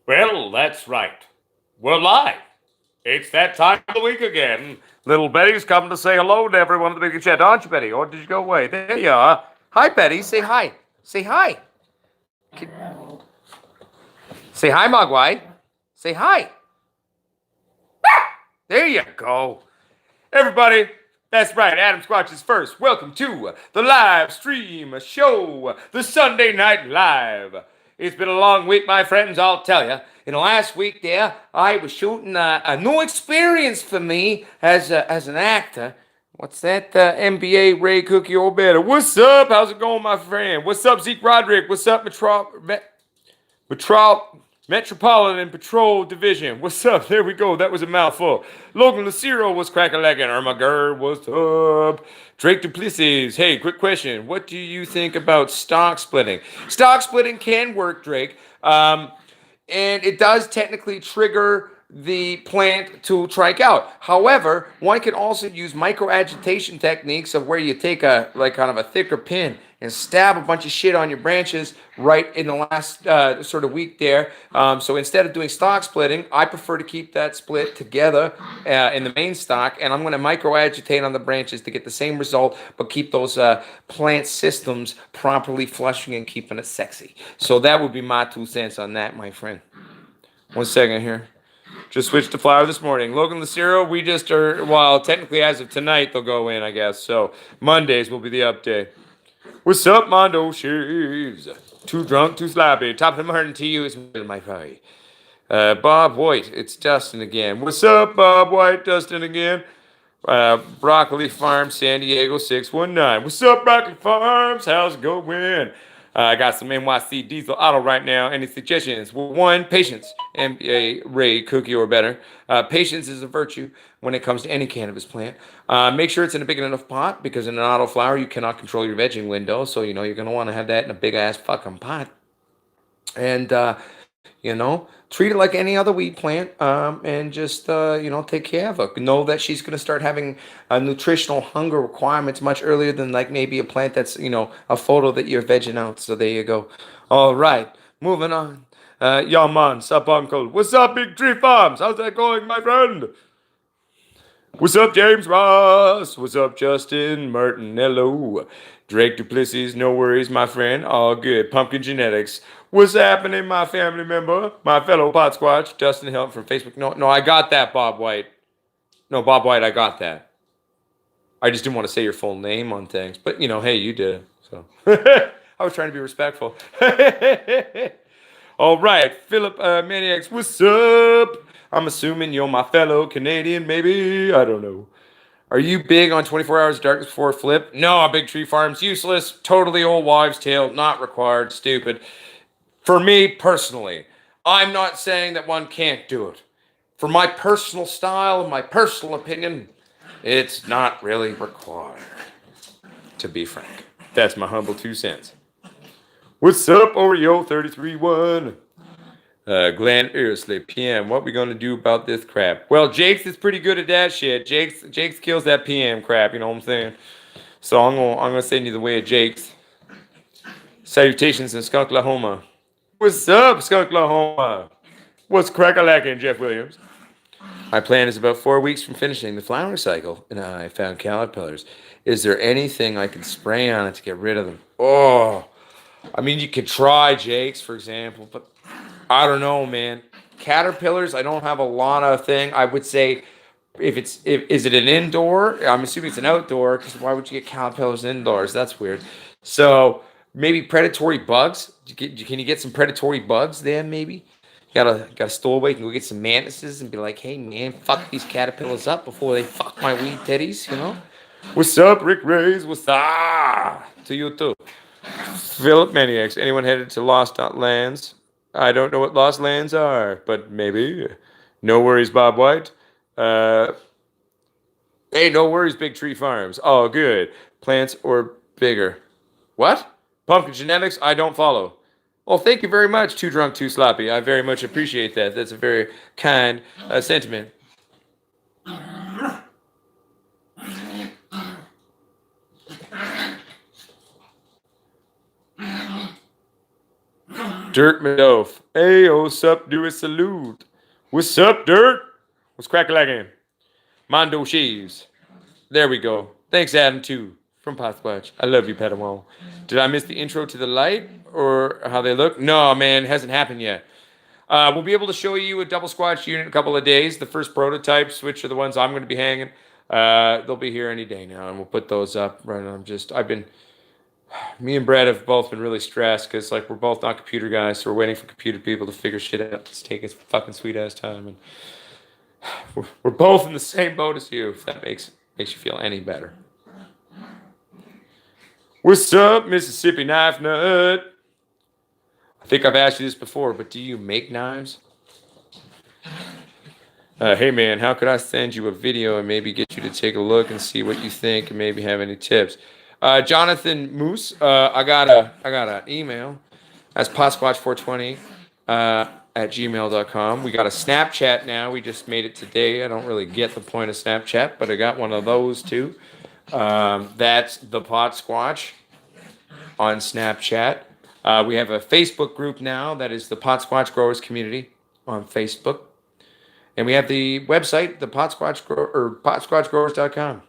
Well, that's right. We're live. It's that time of the week again. Little Betty's come to say hello to everyone in the big chat, aren't you, Betty? Or did you go away? There you are. Hi, Betty. Say hi. Say hi. Say hi, Mogwai. Say hi. There you go. Everybody, that's right. Adam Squatch is first. Welcome to the live stream show, the Sunday Night Live. It's been a long week, my friends, I'll tell you. In the last week there, I was shooting a new experience for me as an actor. What's that? NBA Ray Cookie or better. What's up? How's it going, my friend? What's up, Zeke Roderick? What's up, Metropolitan Patrol Division. What's up? There we go. That was a mouthful. Logan Lucero was crack-a-legging. Irma Gerd, what's up? Drake Duplessis. Hey, quick question. What do you think about stock splitting? Stock splitting can work, Drake. And it does technically trigger the plant to trike out. However, one can also use microagitation techniques of where you take a like kind of a thicker pin and stab a bunch of shit on your branches right in the last sort of week there. So instead of doing stock splitting, I prefer to keep that split together in the main stock, and I'm going to microagitate on the branches to get the same result, but keep those plant systems properly flushing and keeping it sexy. So that would be my 2 cents on that, my friend. 1 second here. Just switched to flower this morning. Logan Lucero, we just are, well, technically as of tonight, they'll go in, I guess. So Mondays will be the update. What's up, Mondo Shaves? Too drunk, too sloppy. Top of the morning to you is my pie. Bob White, it's Dustin again. What's up, Bob White? Dustin again. Broccoli Farm, San Diego 619. What's up, Broccoli Farms? How's it going? I got some NYC diesel auto right now. Any suggestions? Well, one, patience. MBA Ray Cookie or better. Patience is a virtue when it comes to any cannabis plant. Make sure it's in a big enough pot because in an auto flower you cannot control your vegging window. So you know you're gonna want to have that in a big ass fucking pot. And treat it like any other weed plant, and just take care of her. Know that she's going to start having nutritional hunger requirements much earlier than like maybe a plant that's a photo that you're vegging out. So there you go. All right, moving on. Yo man, sup uncle? What's up, Big Tree Farms? How's that going, my friend? What's up, James Ross? What's up, Justin Merton? Hello. Drake Duplessis, no worries, my friend. All good. Pumpkin Genetics. What's happening, my family member? My fellow pot squatch, Dustin Hill from Facebook. No, I got that, Bob White. No, Bob White, I got that. I just didn't want to say your full name on things. But, hey, you did it. So I was trying to be respectful. All right, Philip Maniacs, what's up? I'm assuming you're my fellow Canadian, maybe. I don't know. Are you big on 24 hours darkness before flip? No, Big Tree Farm's useless. Totally old wives' tale. Not required. Stupid. For me personally, I'm not saying that one can't do it. For my personal style, my personal opinion, it's not really required. To be frank, that's my humble 2 cents. What's up, Oreo 33-1? Glenn Earsley, PM. What we gonna do about this crap? Well, Jake's is pretty good at that shit. Jake's kills that PM crap. You know what I'm saying? So I'm gonna send you the way of Jake's. Salutations in Skunklahoma. What's up, Skunklahoma? What's crack-a-lackin', Jeff Williams? My plan is about 4 weeks from finishing the flower cycle, and I found caterpillars. Is there anything I can spray on it to get rid of them? Oh, I mean, you could try Jake's, for example, but I don't know, man. Caterpillars, I don't have a lot of thing. I would say if is it an indoor? I'm assuming it's an outdoor because why would you get caterpillars indoors? That's weird. So maybe predatory bugs. Can you get some predatory bugs then? Maybe got a stowaway. Can go get some mantises and be like, hey man, fuck these caterpillars up before they fuck my weed teddies. What's up, Rick Rays? What's up to you too? Philip Maniacs. Anyone headed to Lost Lands? I don't know what Lost Lands are, but maybe. No worries, Bob White. Uh, hey, no worries, Big Tree Farms. Oh, good. Plants or bigger. What? Pumpkin Genetics? I don't follow. Well, thank you very much, Too Drunk, Too Sloppy. I very much appreciate that. That's a very kind sentiment. Dirt Madoff. Hey, what's up? Do a salute. What's up, Dirt? What's crack-a-lackin'? Mondo Shaves. There we go. Thanks, Adam, too, from Pathwatch. I love you, Padawan. Did I miss the intro to the light or how they look? No, man, it hasn't happened yet. We'll be able to show you a double squatch unit in a couple of days. The first prototypes, which are the ones I'm going to be hanging, they'll be here any day now, and we'll put those up. Right, me and Brett have both been really stressed because like we're both not computer guys, so we're waiting for computer people to figure shit out. It's taking fucking sweet ass time, and we're both in the same boat as you. If that makes you feel any better. What's up, Mississippi Knife Nut? I think I've asked you this before, but do you make knives? Hey man, how could I send you a video and maybe get you to take a look and see what you think and maybe have any tips? Jonathan Moose, I got an email. That's potsquatch420 at gmail.com. We got a Snapchat now. We just made it today. I don't really get the point of Snapchat, but I got one of those too. That's the Pot Squatch on Snapchat. We have a Facebook group now that is the Pot Squatch Growers Community on Facebook. And we have the website, the potsquatchgrowers.com,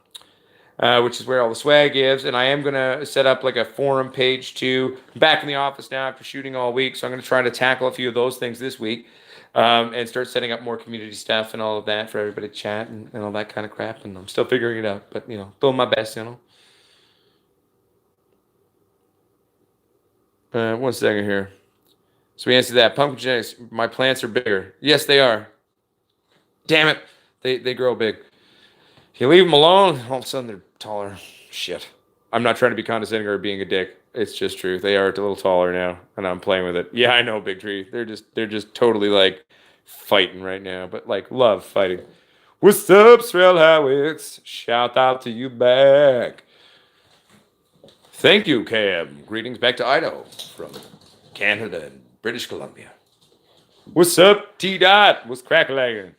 which is where all the swag is. And I am going to set up like a forum page too. I'm back in the office now after shooting all week, so I'm going to try to tackle a few of those things this week and start setting up more community stuff and all of that for everybody to chat and all that kind of crap. And I'm still figuring it out, but, doing my best, 1 second here. So we answered that. Pumpkin genetics, my plants are bigger. Yes, they are. Damn it. They grow big. You leave them alone, all of a sudden they're taller. Shit. I'm not trying to be condescending or being a dick. It's just true. They are a little taller now, and I'm playing with it. Yeah, I know, Big Tree. They're just totally like fighting right now, but like love fighting. What's up, Srel Howitz? Shout out to you back. Thank you, Cam. Greetings back to Idaho from Canada and British Columbia. What's up, T-Dot? What's crack-a-lagging?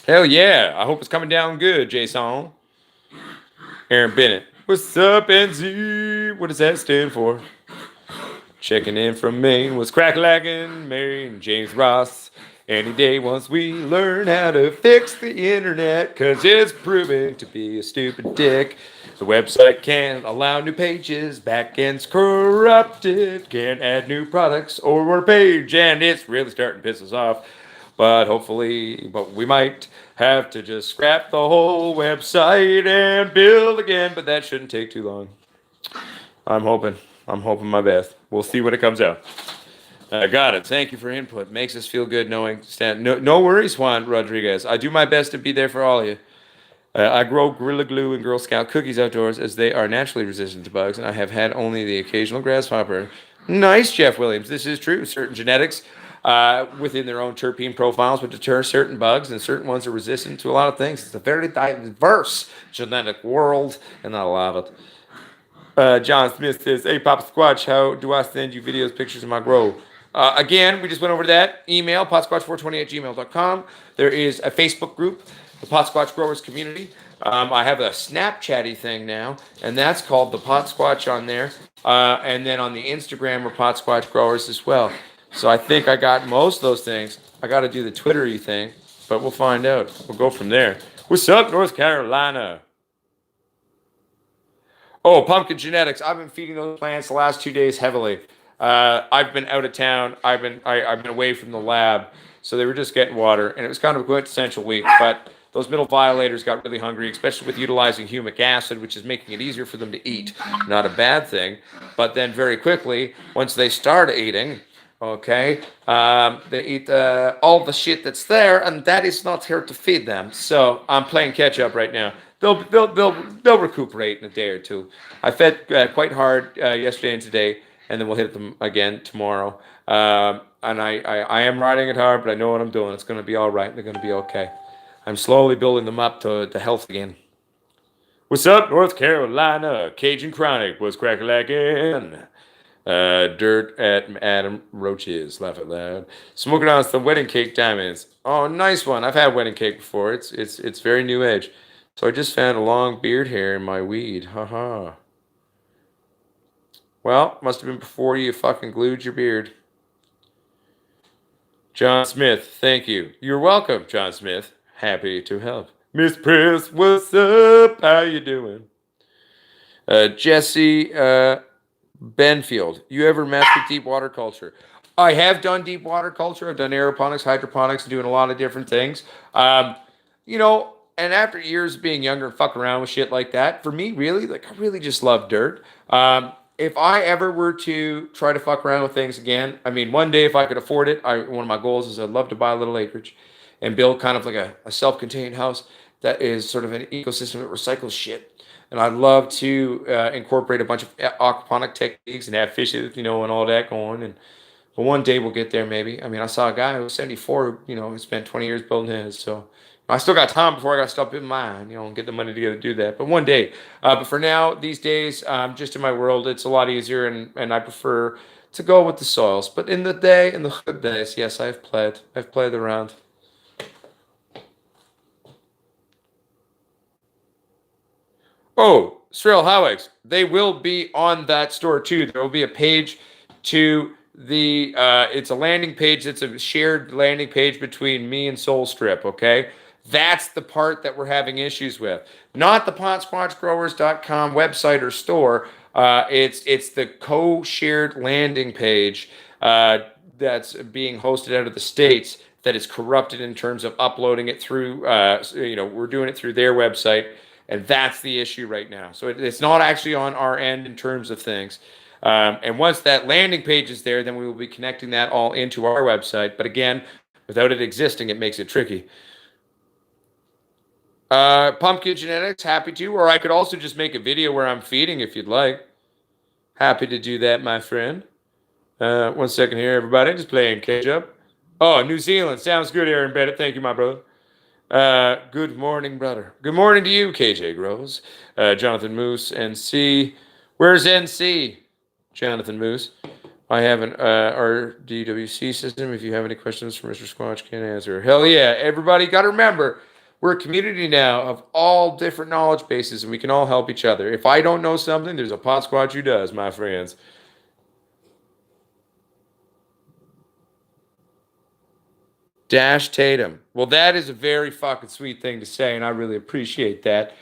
Hell yeah. I hope it's coming down good, Jason. Aaron Bennett. What's up, NZ? What does that stand for? Checking in from Maine. What's crack-a-lagging? Mary and James Ross. Any day once we learn how to fix the internet, cause it's proving to be a stupid dick. The website can't allow new pages, backend's corrupted, can't add new products or a page, and it's really starting to piss us off. But we might have to just scrap the whole website and build again, but that shouldn't take too long. I'm hoping my best. We'll see when it comes out. Got it. Thank you for input. Makes us feel good knowing Stan. No worries, Juan Rodriguez. I do my best to be there for all of you. I grow Gorilla Glue and Girl Scout cookies outdoors as they are naturally resistant to bugs, and I have had only the occasional grasshopper. Nice, Jeff Williams. This is true. Certain genetics within their own terpene profiles would deter certain bugs, and certain ones are resistant to a lot of things. It's a very diverse genetic world, and I love it. John Smith says, hey, Papa Squatch, how do I send you videos, pictures of my grow? Again, we just went over that. Email, potsquatch420 at gmail.com. There is a Facebook group, the Pot Squatch Growers Community. I have a Snapchatty thing now, and that's called the Pot Squatch on there. And then on the Instagram, we're Pot Squatch Growers as well. So I think I got most of those things. I got to do the Twittery thing, but we'll find out. We'll go from there. What's up, North Carolina? Oh, pumpkin genetics. I've been feeding those plants the last 2 days heavily. I've been out of town. I've been away from the lab, so they were just getting water, and it was kind of a quintessential week. But those middle violators got really hungry, especially with utilizing humic acid, which is making it easier for them to eat. Not a bad thing. But then very quickly, once they start eating, okay, they eat all the shit that's there, and that is not here to feed them. So I'm playing catch up right now. They'll recuperate in a day or two. I fed quite hard yesterday and today, and then we'll hit them again tomorrow. And I am riding it hard, but I know what I'm doing. It's going to be all right. They're going to be okay. I'm slowly building them up to health again. What's up, North Carolina? Cajun Chronic. What's crack-a-lackin'? Dirt at Adam Roaches. Laugh out loud. Smoking on some wedding cake diamonds. Oh, nice one. I've had wedding cake before. It's very new age. So I just found a long beard hair in my weed. Haha. Well, must have been before you fucking glued your beard. John Smith, thank you. You're welcome, John Smith. Happy to help. Miss Press, what's up? How you doing? Jesse Benfield, you ever mess with deep water culture? I have done deep water culture. I've done aeroponics, hydroponics, doing a lot of different things. You know, and after years of being younger and fucking around with shit like that, for me, really, like I really just love dirt. If I ever were to try to fuck around with things again, I mean, one day if I could afford it, one of my goals is I'd love to buy a little acreage and build kind of like a self-contained house that is sort of an ecosystem that recycles shit. And I'd love to incorporate a bunch of aquaponic techniques and have fishes, you know, and all that going. And but one day we'll get there, maybe. I mean, I saw a guy who was 74, who, you know, who spent 20 years building his. So I still got time before I got to stop in mine, you know, and get the money together to do that. But one day. But for now, these days, just in my world, it's a lot easier, and I prefer to go with the soils. But in the day, in the good days, yes, I've played around. Oh, Israel Howex. They will be on that store too. There will be a page to the it's a landing page that's a shared landing page between me and Soul Strip, okay? That's the part that we're having issues with. Not the potsquatchgrowers.com website or store. It's the co-shared landing page that's being hosted out of the States that is corrupted in terms of uploading it through you know, we're doing it through their website, and that's the issue right now. So it's not actually on our end in terms of things. And once that landing page is there, then we will be connecting that all into our website. But again, without it existing, it makes it tricky. Pumpkin genetics, happy to. Or I could also just make a video where I'm feeding if you'd like. Happy to do that, my friend. One second here, everybody. Just playing catch up. Oh, New Zealand. Sounds good, Aaron Bennett. Thank you, my brother. Good morning, brother. Good morning to you, KJ Groves. Jonathan Moose, NC. Where's NC? Jonathan Moose. I have an RDWC system. If you have any questions for Mr. Squatch, can't answer. Hell yeah. Everybody got to remember, we're a community now of all different knowledge bases, and we can all help each other. If I don't know something, there's a pot squatch who does, my friends. Dash Tatum. Well, that is a very fucking sweet thing to say, and I really appreciate that.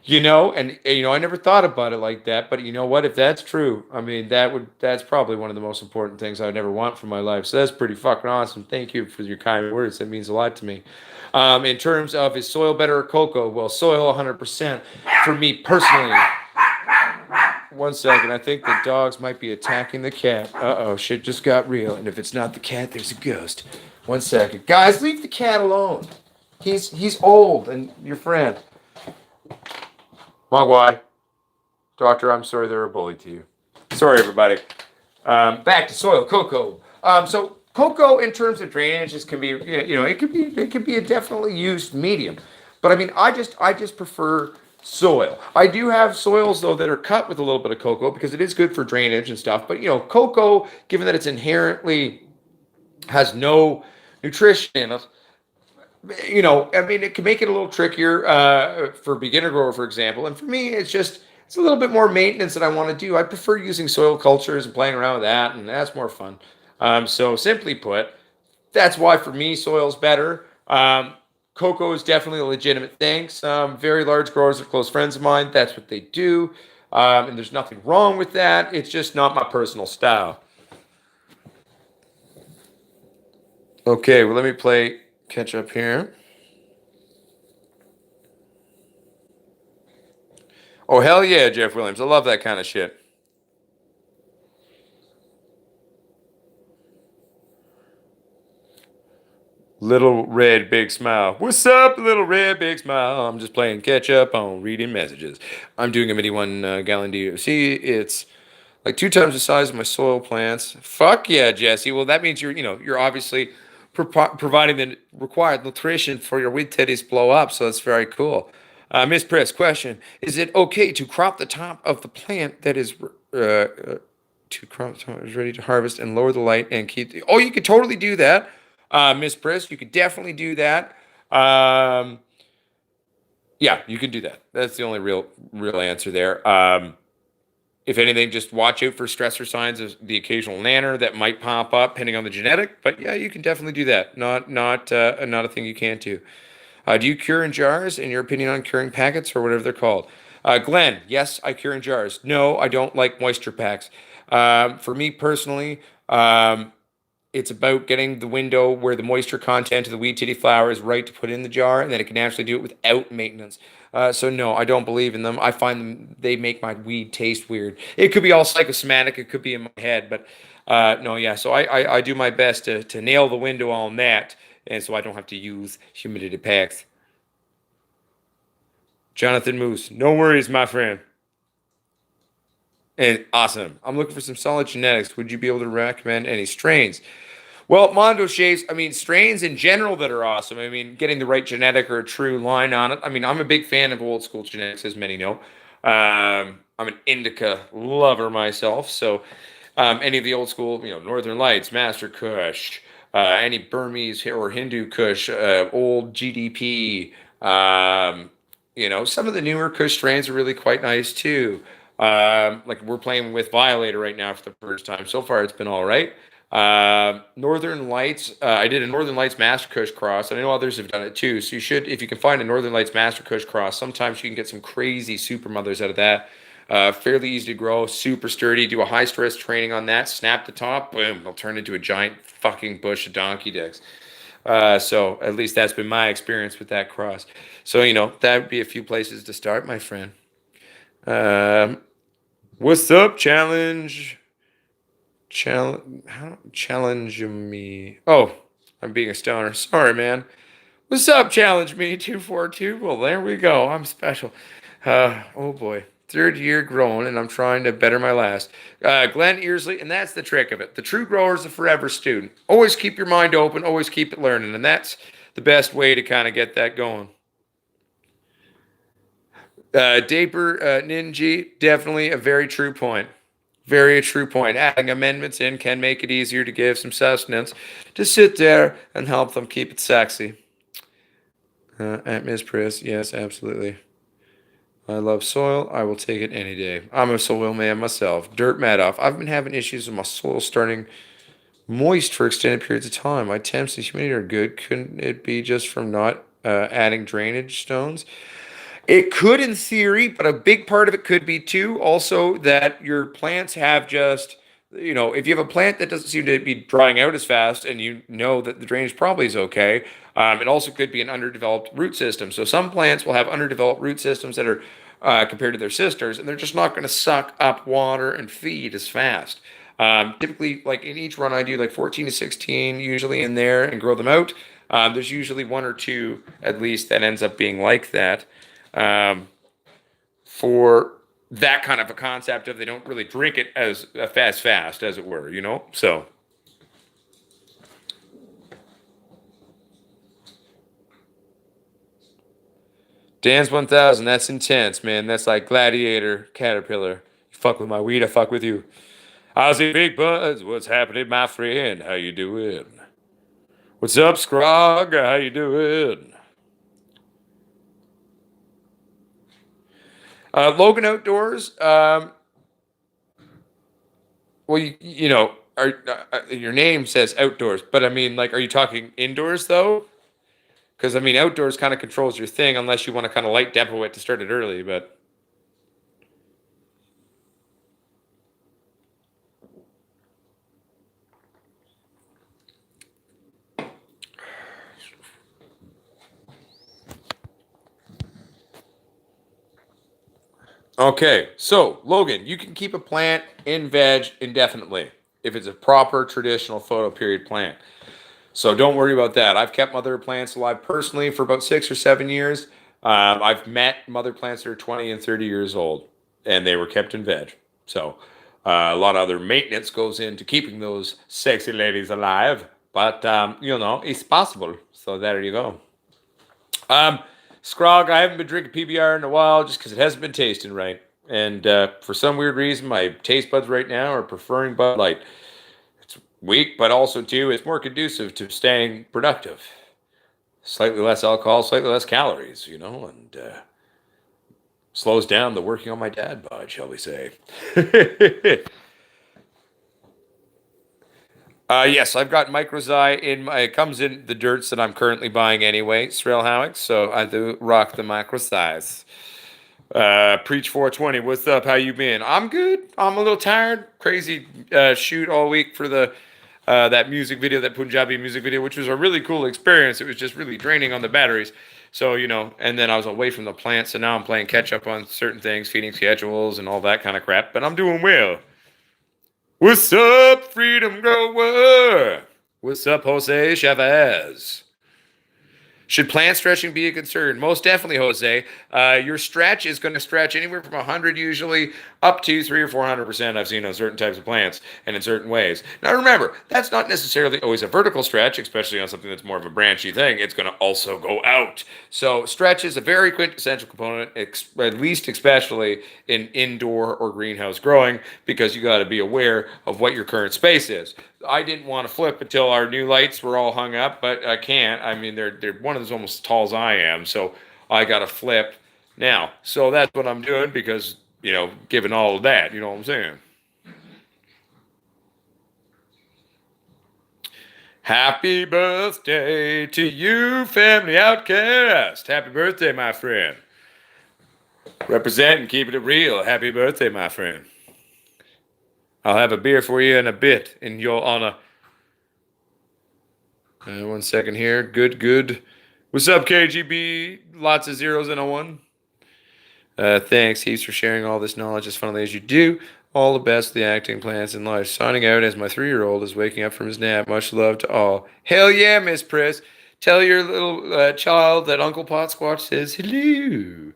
You know, and you know, I never thought about it like that, but you know what? If that's true, I mean, that's probably one of the most important things I would ever want from my life. So that's pretty fucking awesome. Thank you for your kind words. That means a lot to me. In terms of is soil better or cocoa? Well, soil 100% for me personally. One second, I think the dogs might be attacking the cat. Uh-oh, shit just got real. And if it's not the cat, there's a ghost. One second. Guys, leave the cat alone. He's old and your friend. Mogwai. Doctor, I'm sorry they're a bully to you. Sorry, everybody. Back to soil, cocoa. So cocoa, in terms of drainage, can be, you know, it could be a definitely used medium. But I mean, I just prefer soil. I do have soils though that are cut with a little bit of cocoa because it is good for drainage and stuff. But you know, cocoa, given that it's inherently has no nutrition in it, you know, I mean, it can make it a little trickier for beginner grower, for example. And for me, it's a little bit more maintenance that I want to do. I prefer using soil cultures and playing around with that, and that's more fun. So simply put, that's why for me, soil's better. Cocoa is definitely a legitimate thing. Some very large growers are close friends of mine. That's what they do. And there's nothing wrong with that. It's just not my personal style. Okay, well, let me play catch up here. Oh, hell yeah, Jeff Williams. I love that kind of shit. Little red big smile. What's up, little red big smile? I'm just playing catch up on reading messages. I'm doing a mini 1 gallon DOC. It's like 2 times the size of my soil plants. Fuck yeah, Jesse. Well, that means you're obviously providing the required nutrition for your weed teddies blow up. So that's very cool. Miss Press, question: is it okay to crop the top of the plant that is to crop is ready to harvest and lower the light and keep the? Oh, you could totally do that, Miss Press. You could definitely do that. Um, yeah, you can do that. That's the only real answer there. If anything, just watch out for stressor signs of the occasional nanner that might pop up, depending on the genetic. But yeah, you can definitely do that. Not a thing you can't do. Do you cure in jars? In your opinion on curing packets or whatever they're called? Glenn, yes, I cure in jars. No, I don't like moisture packs. For me personally, it's about getting the window where the moisture content of the weed titty flower is right to put in the jar, and then it can actually do it without maintenance. So no, I don't believe in them. I find them they make my weed taste weird. It could be all psychosomatic. It could be in my head, but no, yeah. So I do my best to nail the window on that, and so I don't have to use humidity packs. Jonathan Moose, no worries, my friend. And awesome. I'm looking for some solid genetics. Would you be able to recommend any strains? Well, Mondo shapes, I mean, strains in general that are awesome. I mean, getting the right genetic or a true line on it. I mean, I'm a big fan of old school genetics, as many know. I'm an indica lover myself. So, any of the old school, Northern Lights, Master Kush, any Burmese or Hindu Kush, old GDP, some of the newer Kush strains are really quite nice too. Like we're playing with Violator right now for the first time. So far, it's been all right. Northern Lights. I did a Northern Lights Master Kush cross, and I know others have done it too. So you should, if you can find a Northern Lights Master Kush cross, sometimes you can get some crazy super mothers out of that. Fairly easy to grow, super sturdy. Do a high stress training on that. Snap the top, boom, they'll turn into a giant fucking bush of donkey dicks. So at least that's been my experience with that cross. So that would be a few places to start, my friend. Um, what's up, challenge? Challenge me. Oh, I'm being a stoner. Sorry, man. What's up, challenge me 242? Well, there we go. I'm special. Oh boy. Third year growing, and I'm trying to better my last. Glenn Earsley, and that's the trick of it. The true grower is a forever student. Always keep your mind open, always keep it learning, and that's the best way to kind of get that going. Daper Ninja, definitely a very true point. Very true point. Adding amendments in can make it easier to give some sustenance to sit there and help them keep it sexy. At Miss Priss, yes, absolutely. I love soil. I will take it any day. I'm a soil man myself. Dirt Madoff. I've been having issues with my soil starting moist for extended periods of time. My temps and humidity are good. Couldn't it be just from not adding drainage stones? It could in theory, but a big part of it could be too also that your plants have just, if you have a plant that doesn't seem to be drying out as fast and you know that the drainage probably is okay, it also could be an underdeveloped root system. So some plants will have underdeveloped root systems that are compared to their sisters, and they're just not going to suck up water and feed as fast. Typically, like in each run, I do like 14 to 16 usually in there and grow them out. There's usually one or two at least that ends up being like that um, for that kind of a concept of they don't really drink it as fast as it were. So Dan's 1000, that's intense, man. That's like Gladiator, Caterpillar. You fuck with my weed, I fuck with you. How's it, Big Buzz? What's happening, my friend? How you doing? What's up, Scrog? How you doing? Logan Outdoors. Well, your name says outdoors, but I mean, like, are you talking indoors though? Because I mean, outdoors kind of controls your thing, unless you want to kind of light depot it to start it early. But okay, so Logan, you can keep a plant in veg indefinitely if it's a proper traditional photo period plant. So don't worry about that. I've kept mother plants alive personally for about 6 or 7 years. I've met mother plants that are 20 and 30 years old, and they were kept in veg. So a lot of other maintenance goes into keeping those sexy ladies alive. But it's possible. So there you go. Um, Scrog, I haven't been drinking PBR in a while just because it hasn't been tasting right. And for some weird reason, my taste buds right now are preferring Bud Light. It's weak, but also too, it's more conducive to staying productive. Slightly less alcohol, slightly less calories, and Slows down the working on my dad bod, shall we say. Yes, I've got microzyme in my. It comes in the dirts that I'm currently buying anyway, Srail Howick. So I do rock the microzyme. Preach 420. What's up? How you been? I'm good. I'm a little tired. Crazy shoot all week for the that music video, that Punjabi music video, which was a really cool experience. It was just really draining on the batteries. So, and then I was away from the plant. So now I'm playing catch up on certain things, feeding schedules and all that kind of crap. But I'm doing well. What's up, Freedom Grower? What's up, Jose Chavez? Should plant stretching be a concern? Most definitely, Jose. Your stretch is going to stretch anywhere from 100 usually up to 300 or 400%. I've seen on certain types of plants and in certain ways. Now remember, that's not necessarily always a vertical stretch, especially on something that's more of a branchy thing. It's going to also go out. So stretch is a very quintessential component, at least especially in indoor or greenhouse growing, because you got to be aware of what your current space is. I didn't want to flip until our new lights were all hung up, but I can't. I mean, they're one of those almost as tall as I am, so I got to flip now. So that's what I'm doing because given all of that, you know what I'm saying. Happy birthday to you, family outcast. Happy birthday, my friend. Represent and keep it real. Happy birthday, my friend. I'll have a beer for you in a bit in your honor. 1 second here. Good, good. What's up, KGB? Lots of zeros in a one. Thanks, heaps, for sharing all this knowledge as funnily as you do. All the best to the acting plans in life. Signing out as my 3-year-old is waking up from his nap. Much love to all. Hell yeah, Miss Priss. Tell your little child that Uncle Pot Squatch says hello.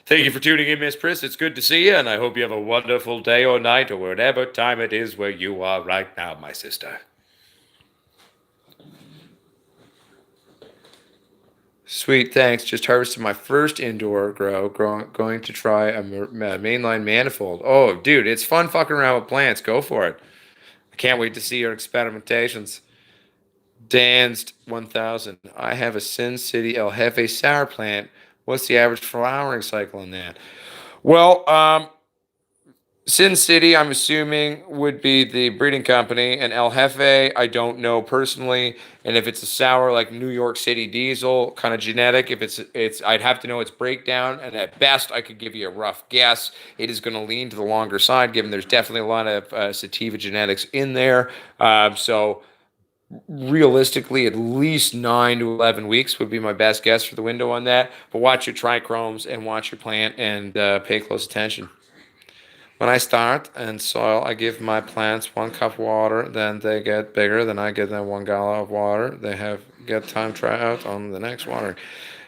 Thank you for tuning in, Miss Priss. It's good to see you, and I hope you have a wonderful day or night or whatever time it is where you are right now, my sister. Sweet, thanks. Just harvested my first indoor going to try a mainline manifold. Oh, dude, it's fun fucking around with plants. Go for it. I can't wait to see your experimentations. Danced 1000. I have a Sin City El Jefe sour plant. What's the average flowering cycle on that? Well, Sin City, I'm assuming, would be the breeding company, and El Jefe, I don't know personally. And if it's a sour like New York City Diesel kind of genetic, if I'd have to know its breakdown. And at best, I could give you a rough guess. It is going to lean to the longer side, given there's definitely a lot of sativa genetics in there. So realistically, at least 9 to 11 weeks would be my best guess for the window on that. But watch your trichromes and watch your plant and pay close attention. When I start in soil, I give my plants 1 cup of water. Then they get bigger. Then I give them 1 gallon of water. They have get time try out on the next watering.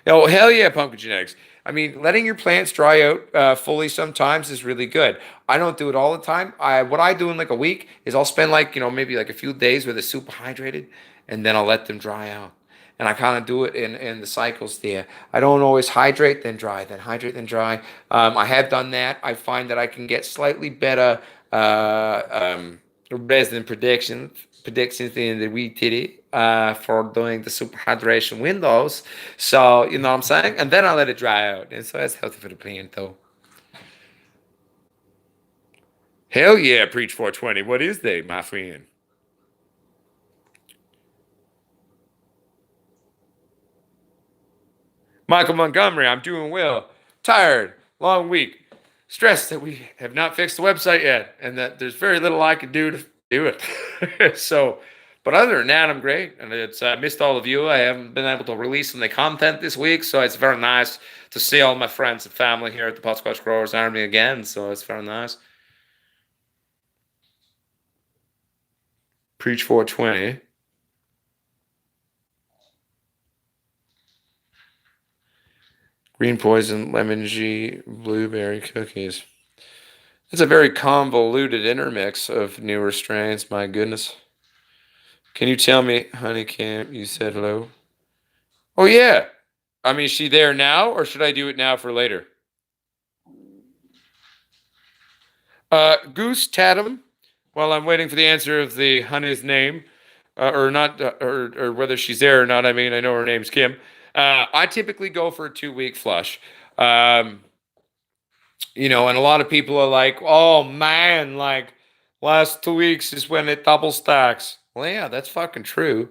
Oh, hell yeah, pumpkin genetics. I mean, letting your plants dry out fully sometimes is really good. I don't do it all the time. What I do in like a week is I'll spend like, maybe like a few days where they're super hydrated, and then I'll let them dry out. And I kind of do it in the cycles there. I don't always hydrate, then dry, then hydrate, then dry. I have done that. I find that I can get slightly better resin predictions in the wee titty for doing the super hydration windows. So, you know what I'm saying? And then I let it dry out. And so that's healthy for the plant, though. Hell yeah, Preach 420. What is they, my friend? Michael Montgomery, I'm doing well. Tired, long week, stressed that we have not fixed the website yet, and that there's very little I can do to do it. So, but other than that, I'm great. And it's missed all of you. I haven't been able to release any content this week, so it's very nice to see all my friends and family here at the Pot Squash Growers Army again. So it's very nice. Preach 420. Green poison, lemon G, blueberry cookies. It's a very convoluted intermix of newer strains. My goodness. Can you tell me, honey Cam, you said hello? Oh, yeah. I mean, is she there now, or should I do it now for later? Goose Tatum, while I'm waiting for the answer of the honey's name, or not, or whether she's there or not. I mean, I know her name's Kim. I typically go for a 2-week flush. Um, And a lot of people are like, oh man, like last 2 weeks is when it double stacks. Well, yeah, that's fucking true.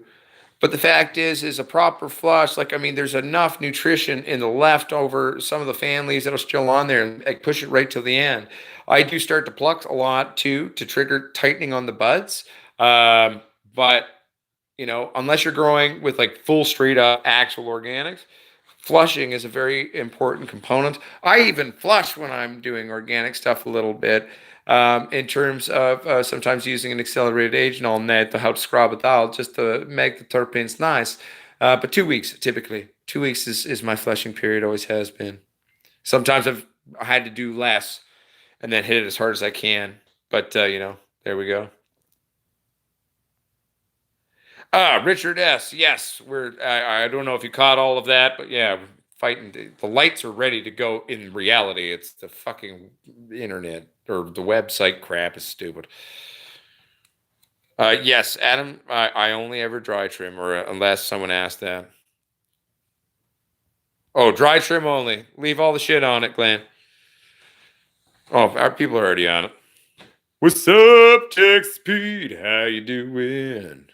But the fact is a proper flush. Like, I mean, there's enough nutrition in the leftover, some of the families that are still on there, and like, push it right till the end. I do start to pluck a lot too to trigger tightening on the buds. But unless you're growing with like full straight up actual organics, flushing is a very important component. I even flush when I'm doing organic stuff a little bit, in terms of sometimes using an accelerated agent on net to help scrub it out just to make the terpenes nice. But 2 weeks typically. 2 weeks is my flushing period, always has been. Sometimes I've had to do less and then hit it as hard as I can. But, there we go. Richard S. Yes, I don't know if you caught all of that, but yeah, we're fighting. The lights are ready to go. In reality, it's the fucking internet or the website crap is stupid. Yes, Adam. I only ever dry trim, or unless someone asked that. Oh, dry trim only. Leave all the shit on it, Glenn. Oh, our people are already on it. What's up, Tech Speed? How you doing?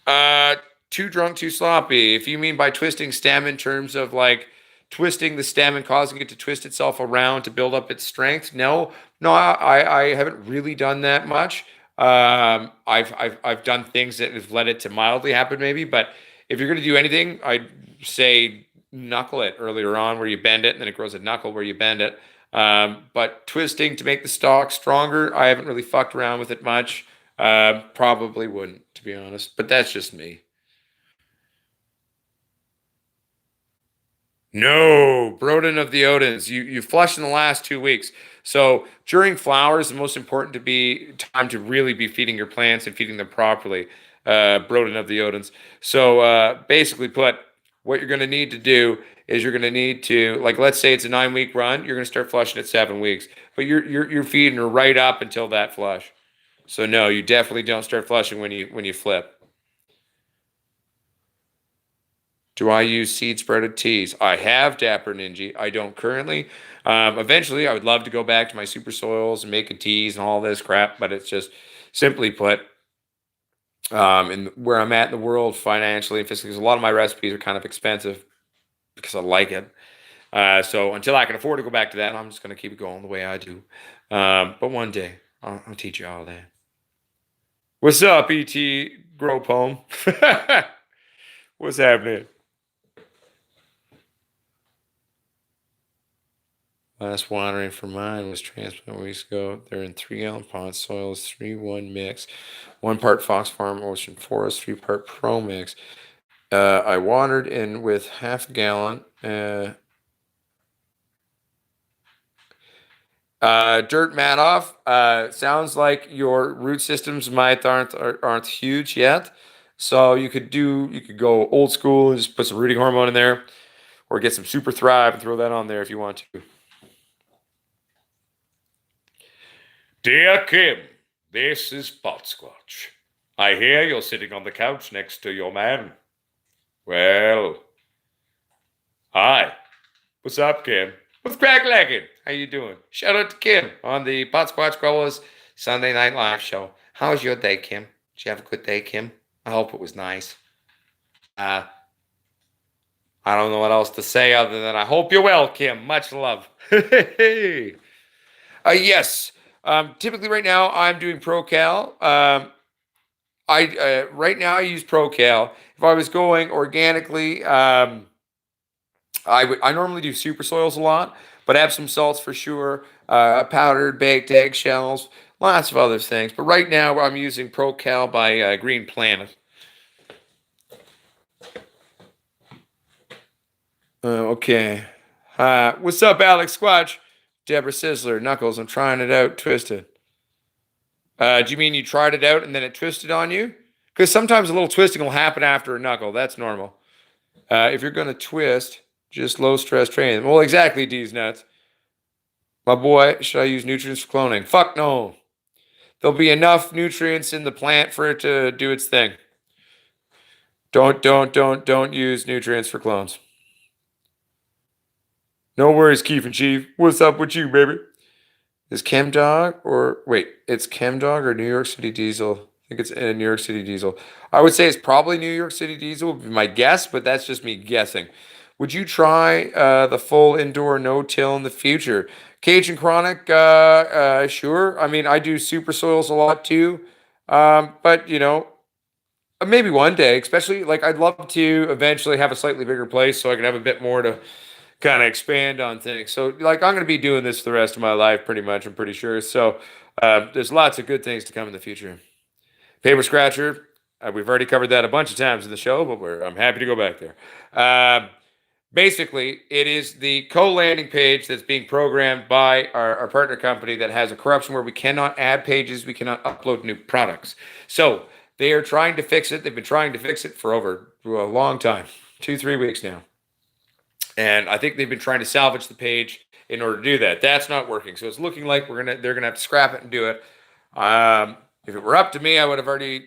Uh, Too drunk, too sloppy. If you mean by twisting stem in terms of like twisting the stem and causing it to twist itself around to build up its strength, no, I haven't really done that much. I've done things that have led it to mildly happen, maybe. But if you're going to do anything, I'd say knuckle it earlier on, where you bend it, and then it grows a knuckle where you bend it. But twisting to make the stalk stronger, I haven't really fucked around with it much. Probably wouldn't, to be honest, but that's just me. No, Broden of the Odins. You flush in the last 2 weeks. So during flowers, the most important to be time to really be feeding your plants and feeding them properly. Broden of the Odins. So basically, put what you're going to need to do is you're going to need to, like, let's say it's a 9 week run, you're going to start flushing at 7 weeks, but you're feeding her right up until that flush. So no, you definitely don't start flushing when you flip. Do I use seed sprouted teas? I have Dapper Ninja. I don't currently. Eventually, I would love to go back to my super soils and making teas and all this crap, but it's just simply put, in where I'm at in the world financially and physically, because a lot of my recipes are kind of expensive because I like it. So until I can afford to go back to that, I'm just going to keep it going the way I do. But one day, I'll teach you all that. What's up, ET Grow Poem? What's happening? Last watering for mine was transplanted weeks ago. They're in 3 gallon pots. Soil is 3-1 mix. 1 part Fox Farm Ocean Forest, 3 part Pro mix. I watered in with half a gallon. Dirt Madoff. Sounds like your root systems aren't huge yet. So you could go old school and just put some rooting hormone in there, or get some Super Thrive and throw that on there if you want to. Dear Kim, this is Potsquatch. I hear you're sitting on the couch next to your man. Well, hi. What's up, Kim? What's crack legging? How you doing? Shout out to Kim on the Potsquatch Growers Sunday Night Live show. How was your day, Kim? Did you have a good day, Kim? I hope it was nice. Uh, I don't know what else to say other than I hope you're well, Kim. Much love. Yes. Typically, right now I'm doing ProCal. I right now I use ProCal. If I was going organically, I normally do super soils a lot, but Epsom salts for sure. Powdered baked eggshells, lots of other things. But right now I'm using ProCal by Green Planet. Okay. What's up, Alex Squatch? Deborah Sizzler, Knuckles. I'm trying it out. Twisted. Do you mean you tried it out and then it twisted on you? Because sometimes a little twisting will happen after a knuckle. That's normal. If you're going to twist, just low stress training. Well, exactly, D's nuts. My boy, should I use nutrients for cloning? Fuck no. There'll be enough nutrients in the plant for it to do its thing. Don't use nutrients for clones. No worries, Keith and Chief. What's up with you, baby? Is Chemdog or wait, it's Chemdog or New York City Diesel? I think it's New York City Diesel. I would say it's probably New York City Diesel, would be my guess, but that's just me guessing. Would you try the full indoor no-till in the future? Cajun Chronic, sure. I mean, I do super soils a lot too, but maybe one day. Especially like I'd love to eventually have a slightly bigger place so I can have a bit more to kind of expand on things. So, like, I'm going to be doing this for the rest of my life, pretty much. I'm pretty sure. So, there's lots of good things to come in the future. Paper scratcher. We've already covered that a bunch of times in the show, but I'm happy to go back there. Basically, it is the co-landing page that's being programmed by our partner company that has a corruption where we cannot add pages, we cannot upload new products. So they are trying to fix it. They've been trying to fix it for over a long time, 2-3 weeks now. And I think they've been trying to salvage the page in order to do that. That's not working. So it's looking like they're gonna have to scrap it and do it. If it were up to me, I would have already,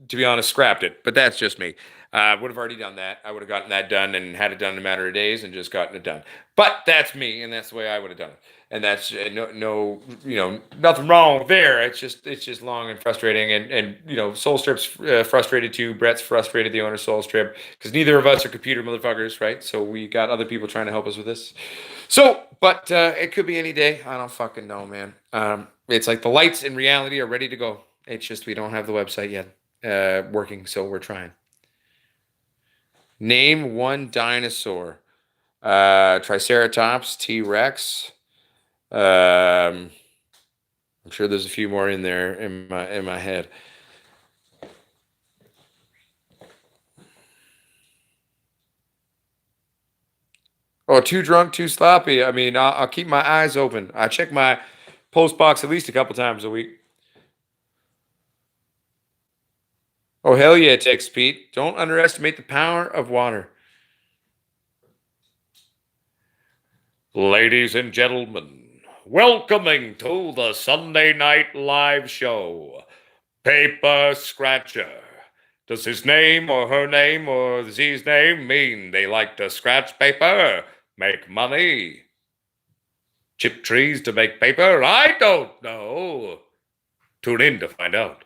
to be honest, scrapped it. But that's just me. I would have already done that. I would have gotten that done and had it done in a matter of days and just gotten it done. But that's me, and that's the way I would have done it. And that's nothing wrong there. It's just long and frustrating. And Soul Strip's frustrated too. Brett's frustrated, the owner of Soul Strip, because neither of us are computer motherfuckers, right? So we got other people trying to help us with this. So, but it could be any day. I don't fucking know, man. It's like the lights in reality are ready to go. It's just we don't have the website yet working, so we're trying. Name one dinosaur. Triceratops, T-Rex. I'm sure there's a few more in there in my head. Oh, too drunk, too sloppy. I mean, I'll keep my eyes open. I check my post box at least a couple times a week. Oh, hell yeah, Tex Pete. Don't underestimate the power of water. Ladies and gentlemen, welcoming to the Sunday Night Live Show, Paper Scratcher. Does his name or her name or his name mean they like to scratch paper, make money, chip trees to make paper? I don't know. Tune in to find out.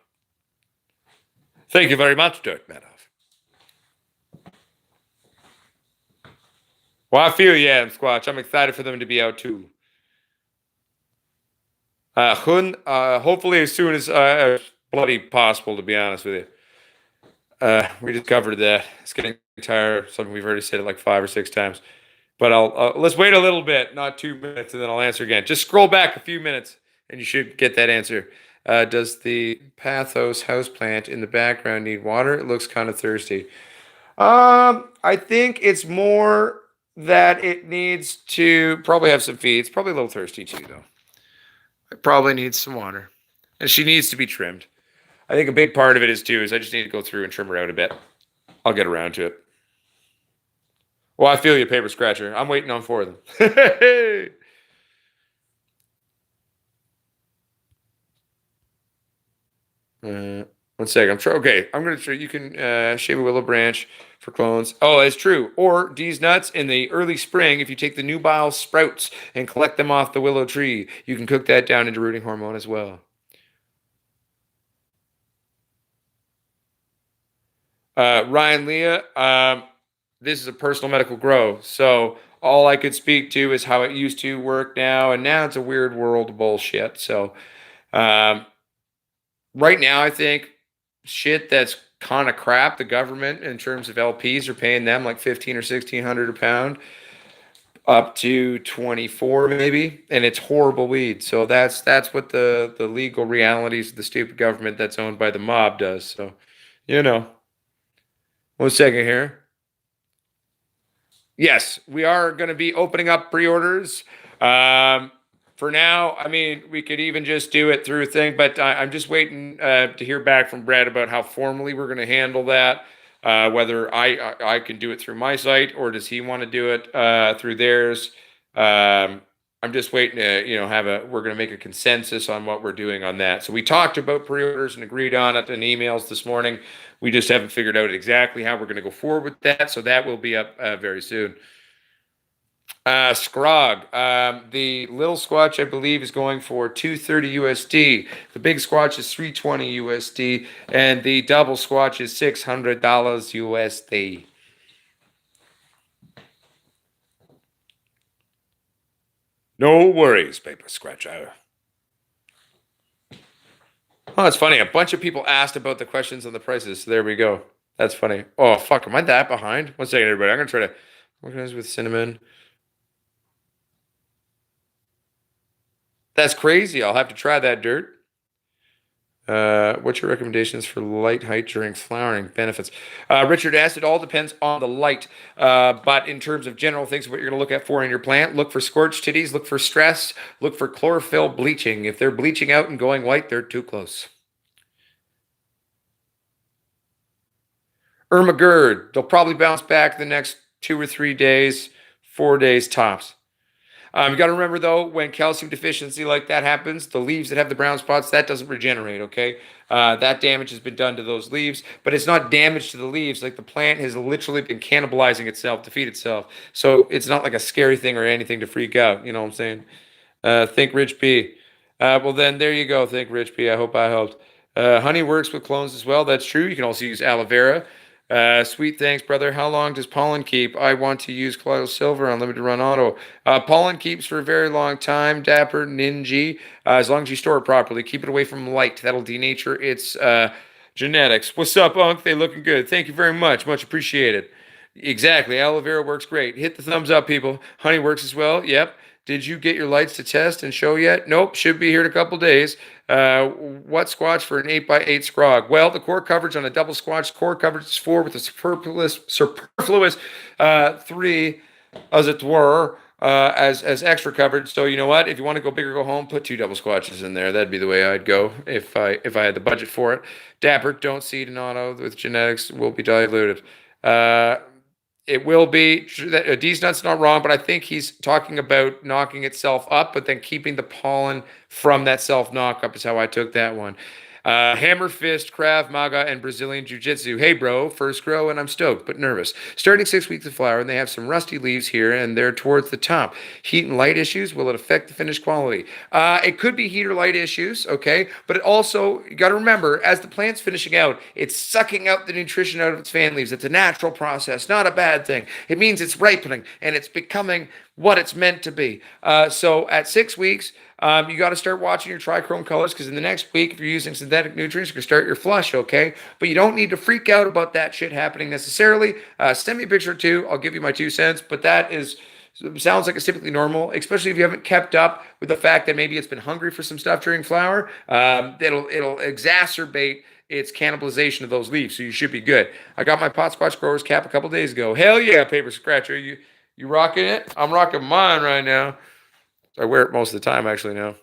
Thank you very much, Dirk Madoff. Well, I feel you, Adam Squatch. I'm excited for them to be out too. Hopefully as soon as bloody possible, to be honest with you. We just covered that. It's getting tired. Something we've already said it like 5 or 6 times. But let's wait a little bit, not 2 minutes, and then I'll answer again. Just scroll back a few minutes, and you should get that answer. Does the Pathos houseplant in the background need water? It looks kind of thirsty. I think it's more that it needs to probably have some feed. It's probably a little thirsty too, though. It probably needs some water, and she needs to be trimmed. I think a big part of it is I just need to go through and trim her out a bit. I'll get around to it. Well, I feel you, Paper Scratcher. I'm waiting on 4 of them. 1 second. Okay, I'm gonna try. You can shave a willow branch for clones. Oh, it's true. Or D's nuts in the early spring. If you take the nubile sprouts and collect them off the willow tree, you can cook that down into rooting hormone as well. Ryan Leah, this is a personal medical grow, so all I could speak to is how it used to work now, and now it's a weird world of bullshit. So, um, right now, I think shit that's kind of crap. The government, in terms of LPs, are paying them like 15 or 1600 a pound, up to 24 maybe, and it's horrible weed. So that's what the legal realities of the stupid government that's owned by the mob does. So, you know. 1 second here. Yes, we are going to be opening up pre-orders. For now, I mean, we could even just do it through a thing, but I'm just waiting to hear back from Brad about how formally we're going to handle that. Whether I can do it through my site or does he want to do it through theirs. I'm just waiting to, we're going to make a consensus on what we're doing on that. So we talked about pre-orders and agreed on it in emails this morning. We just haven't figured out exactly how we're going to go forward with that. So that will be up very soon. Scrog. The little squatch, I believe, is going for 230 USD. The big squatch is 320 USD, and the double squatch is $600 USD. No worries, paper scratcher. Oh, it's funny. A bunch of people asked about the questions on the prices. So there we go. That's funny. Oh, fuck. Am I that behind? One second, everybody. I'm going to try to organize with cinnamon. That's crazy. I'll have to try that, Dirt. What's your recommendations for light height during flowering benefits? Richard asked, it all depends on the light. But in terms of general things, what you're going to look at for in your plant, look for scorched titties, look for stress, look for chlorophyll bleaching. If they're bleaching out and going white, they're too close. Irma Gerd, they'll probably bounce back the next 2 or 3 days, 4 days tops. You got to remember though, when calcium deficiency like that happens, the leaves that have the brown spots, that doesn't regenerate, okay? That damage has been done to those leaves, but it's not damage to the leaves. Like the plant has literally been cannibalizing itself to feed itself. So it's not like a scary thing or anything to freak out. You know what I'm saying? Think Rich P. Well, then there you go. Think Rich P. I hope I helped. Honey works with clones as well. That's true. You can also use aloe vera. Sweet thanks, brother. How long does pollen keep? I want to use colloidal silver on limited run auto. Pollen keeps for a very long time. Dapper, Ninja. As long as you store it properly, keep it away from light. That'll denature its genetics. What's up, Unc? They looking good. Thank you very much. Much appreciated. Exactly. Aloe vera works great. Hit the thumbs up, people. Honey works as well. Yep. Did you get your lights to test and show yet? Nope. Should be here in a couple days. What squatch for an 8x8 scrog? Well, the core coverage on a double squatch, core coverage is 4 with a superfluous 3, as it were, as extra coverage. So you know what? If you want to go big or go home, put 2 double squatches in there. That'd be the way I'd go if I had the budget for it. Dapper, don't seed an auto with genetics will be diluted. Uh, it will be D's nuts not wrong, but I think he's talking about knocking itself up, but then keeping the pollen from that self knock up is how I took that one. Hammer fist, Krav Maga, and Brazilian Jiu Jitsu. Hey, bro, first grow, and I'm stoked but nervous. Starting 6 weeks of flower, and they have some rusty leaves here, and they're towards the top. Heat and light issues, will it affect the finished quality? It could be heat or light issues, okay? But it also, you got to remember, as the plant's finishing out, it's sucking out the nutrition out of its fan leaves. It's a natural process, not a bad thing. It means it's ripening, and it's becoming what it's meant to be. So at 6 weeks, you got to start watching your trichrome colors because in the next week, if you're using synthetic nutrients, you can start your flush, okay? But you don't need to freak out about that shit happening necessarily. Send me a picture or two. I'll give you my 2 cents. But that is sounds like it's typically normal, especially if you haven't kept up with the fact that maybe it's been hungry for some stuff during flower. It'll exacerbate its cannibalization of those leaves, so you should be good. I got my pot squash growers cap a couple days ago. Hell yeah, paper scratcher. You rocking it? I'm rocking mine right now. I wear it most of the time, actually, now.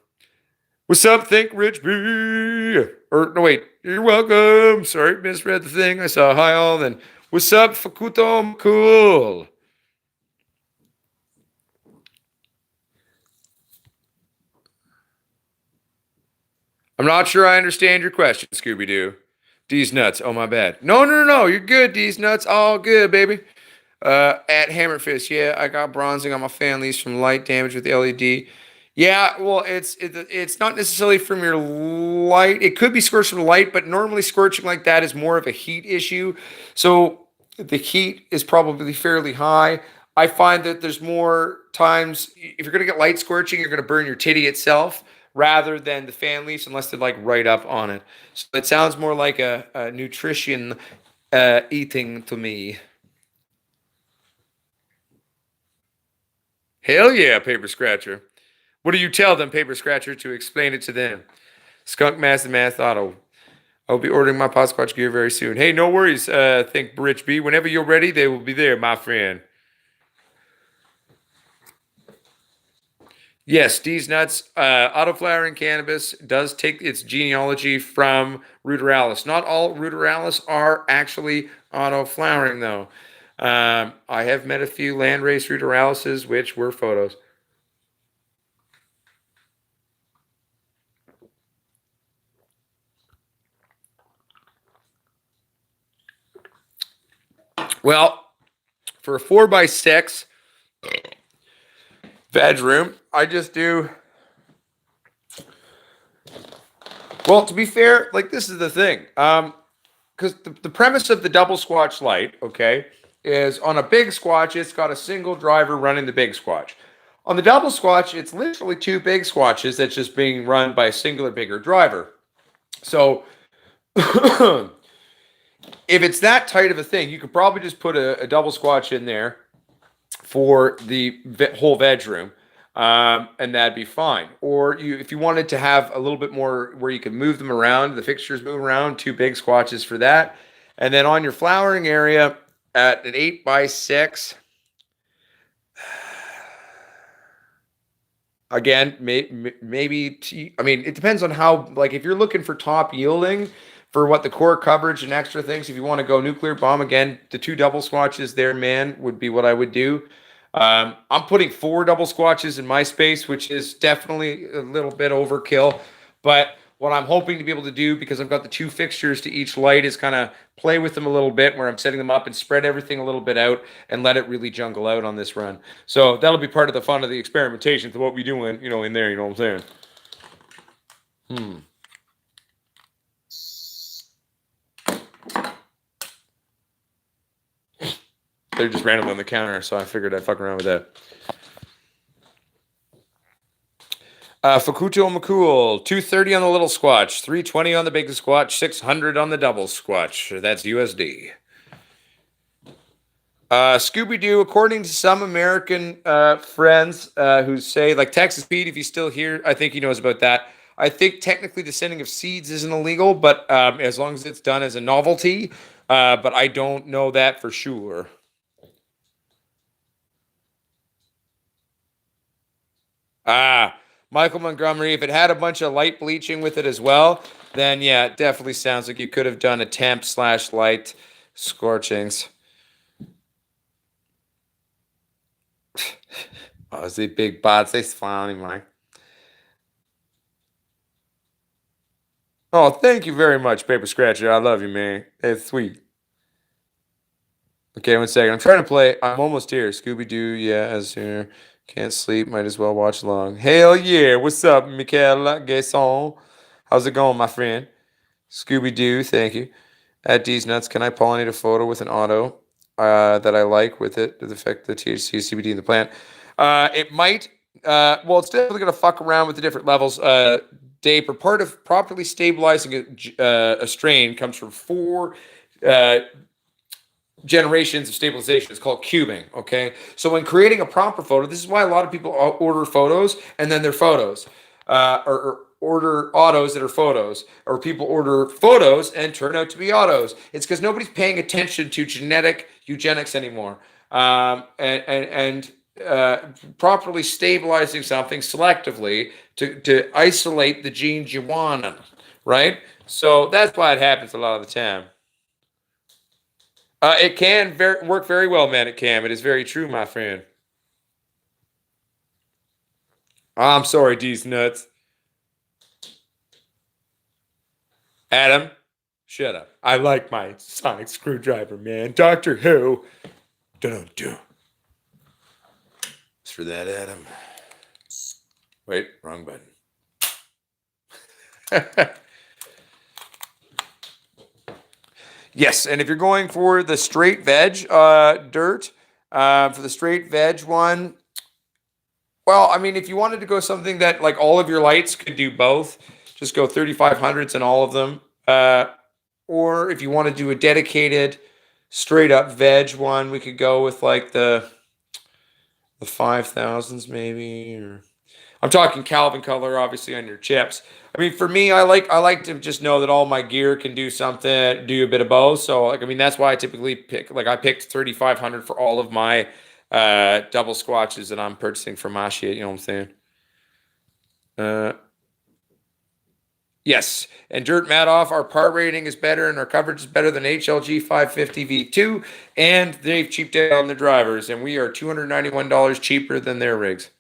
What's up, Think Rich B? Or, no, wait. You're welcome. Sorry, misread the thing. I saw hi all, then. What's up, Fakuto? Cool. I'm not sure I understand your question, Scooby Doo. D's nuts. Oh, my bad. No. You're good, D's nuts. All good, baby. At Hammerfist, yeah, I got bronzing on my fan leaves from light damage with the LED. Yeah, well, it's not necessarily from your light. It could be scorched from light, but normally scorching like that is more of a heat issue. So the heat is probably fairly high. I find that there's more times if you're gonna get light scorching, you're gonna burn your titty itself rather than the fan leaves, unless they're like right up on it. So it sounds more like a nutrition eating to me. Hell yeah, paper scratcher. What do you tell them, paper scratcher, to explain it to them? Skunk Mass and Math Auto. I'll be ordering my Podsquatch gear very soon. Hey, no worries. Think Rich B. Whenever you're ready, they will be there, my friend. Yes, D's nuts. Autoflowering cannabis does take its genealogy from ruderalis. Not all ruderalis are actually autoflowering, though. I have met a few landrace ruderalises, which were photos. Well, for a 4x6, Veg room. I just do. Well, to be fair, like this is the thing. Because the premise of the double squatch light, okay, is on a big squatch, it's got a single driver running the big squatch. On the double squatch, it's literally two big squatches that's just being run by a singular bigger driver. So if it's that tight of a thing, you could probably just put a double squatch in there for the whole veg room, and that'd be fine. Or if you wanted to have a little bit more where you can move them around, the fixtures move around, two big squatches for that, and then on your flowering area at an 8x6. Again, maybe I mean, it depends on how, like, if you're looking for top yielding for what the core coverage and extra things, if you want to go nuclear bomb, again, the two double squatches there, man, would be what I would do. I'm putting four double squatches in my space, which is definitely a little bit overkill. But what I'm hoping to be able to do, because I've got the two fixtures to each light, is kind of play with them a little bit where I'm setting them up and spread everything a little bit out and let it really jungle out on this run. So that'll be part of the fun of the experimentation to what we do in there, you know what I'm saying? They're just randomly on the counter, so I figured I'd fuck around with that. Fakuto McCool, 230 on the little squatch, 320 on the big squatch, 600 on the double squatch. That's USD. Scooby Doo, according to some American friends who say, like Texas Pete, if he's still here, I think he knows about that. I think technically the sending of seeds isn't illegal, but as long as it's done as a novelty. But I don't know that for sure. Ah, Michael Montgomery, if it had a bunch of light bleaching with it as well, then yeah, it definitely sounds like you could have done a temp/light scorchings. Oh, the big bots, they funny, Mike. Oh, thank you very much, Paper Scratcher. I love you, man. It's sweet. Okay, 1 second. I'm trying to play. I'm almost here. Scooby Doo, yeah, as here. Can't sleep. Might as well watch along. Hell yeah. What's up, Michaela Gason? How's it going, my friend? Scooby Doo, thank you. At D's Nuts, can I pollinate a photo with an auto that I like with it to affect the THC CBD in the plant? It might. Well, it's definitely going to fuck around with the different levels. Dave, part of properly stabilizing a strain comes from four uh, generations of stabilization. It's called cubing. Okay, so when creating a proper photo, this is why a lot of people order photos and then they're photos, or order autos that are photos, or people order photos and turn out to be autos. It's because nobody's paying attention to genetic eugenics anymore, and properly stabilizing something selectively to isolate the genes you want, right? So that's why it happens a lot of the time. It can work very well, man. It can. It is very true, my friend. I'm sorry, D's nuts. Adam, shut up. I like my sonic screwdriver, man. Doctor Who. Dun dun. It's for that, Adam. Wait, wrong button. Yes, and if you're going for the straight veg dirt, for the straight veg one, well, I mean, if you wanted to go something that like all of your lights could do both, just go 3500s in all of them. Or if you want to do a dedicated straight up veg one, we could go with like the 5000s maybe. Or I'm talking Calvin color, obviously on your chips. I mean, for me, I like to just know that all my gear can do something, do a bit of both. So like, I mean, that's why I typically pick. Like, I picked 3500 for all of my double squatches that I'm purchasing from my shit. You know what I'm saying? Uh, yes. And Dirt Madoff, our part rating is better and our coverage is better than HLG 550 V2. And they've cheaped out on the drivers. And we are $291 cheaper than their rigs.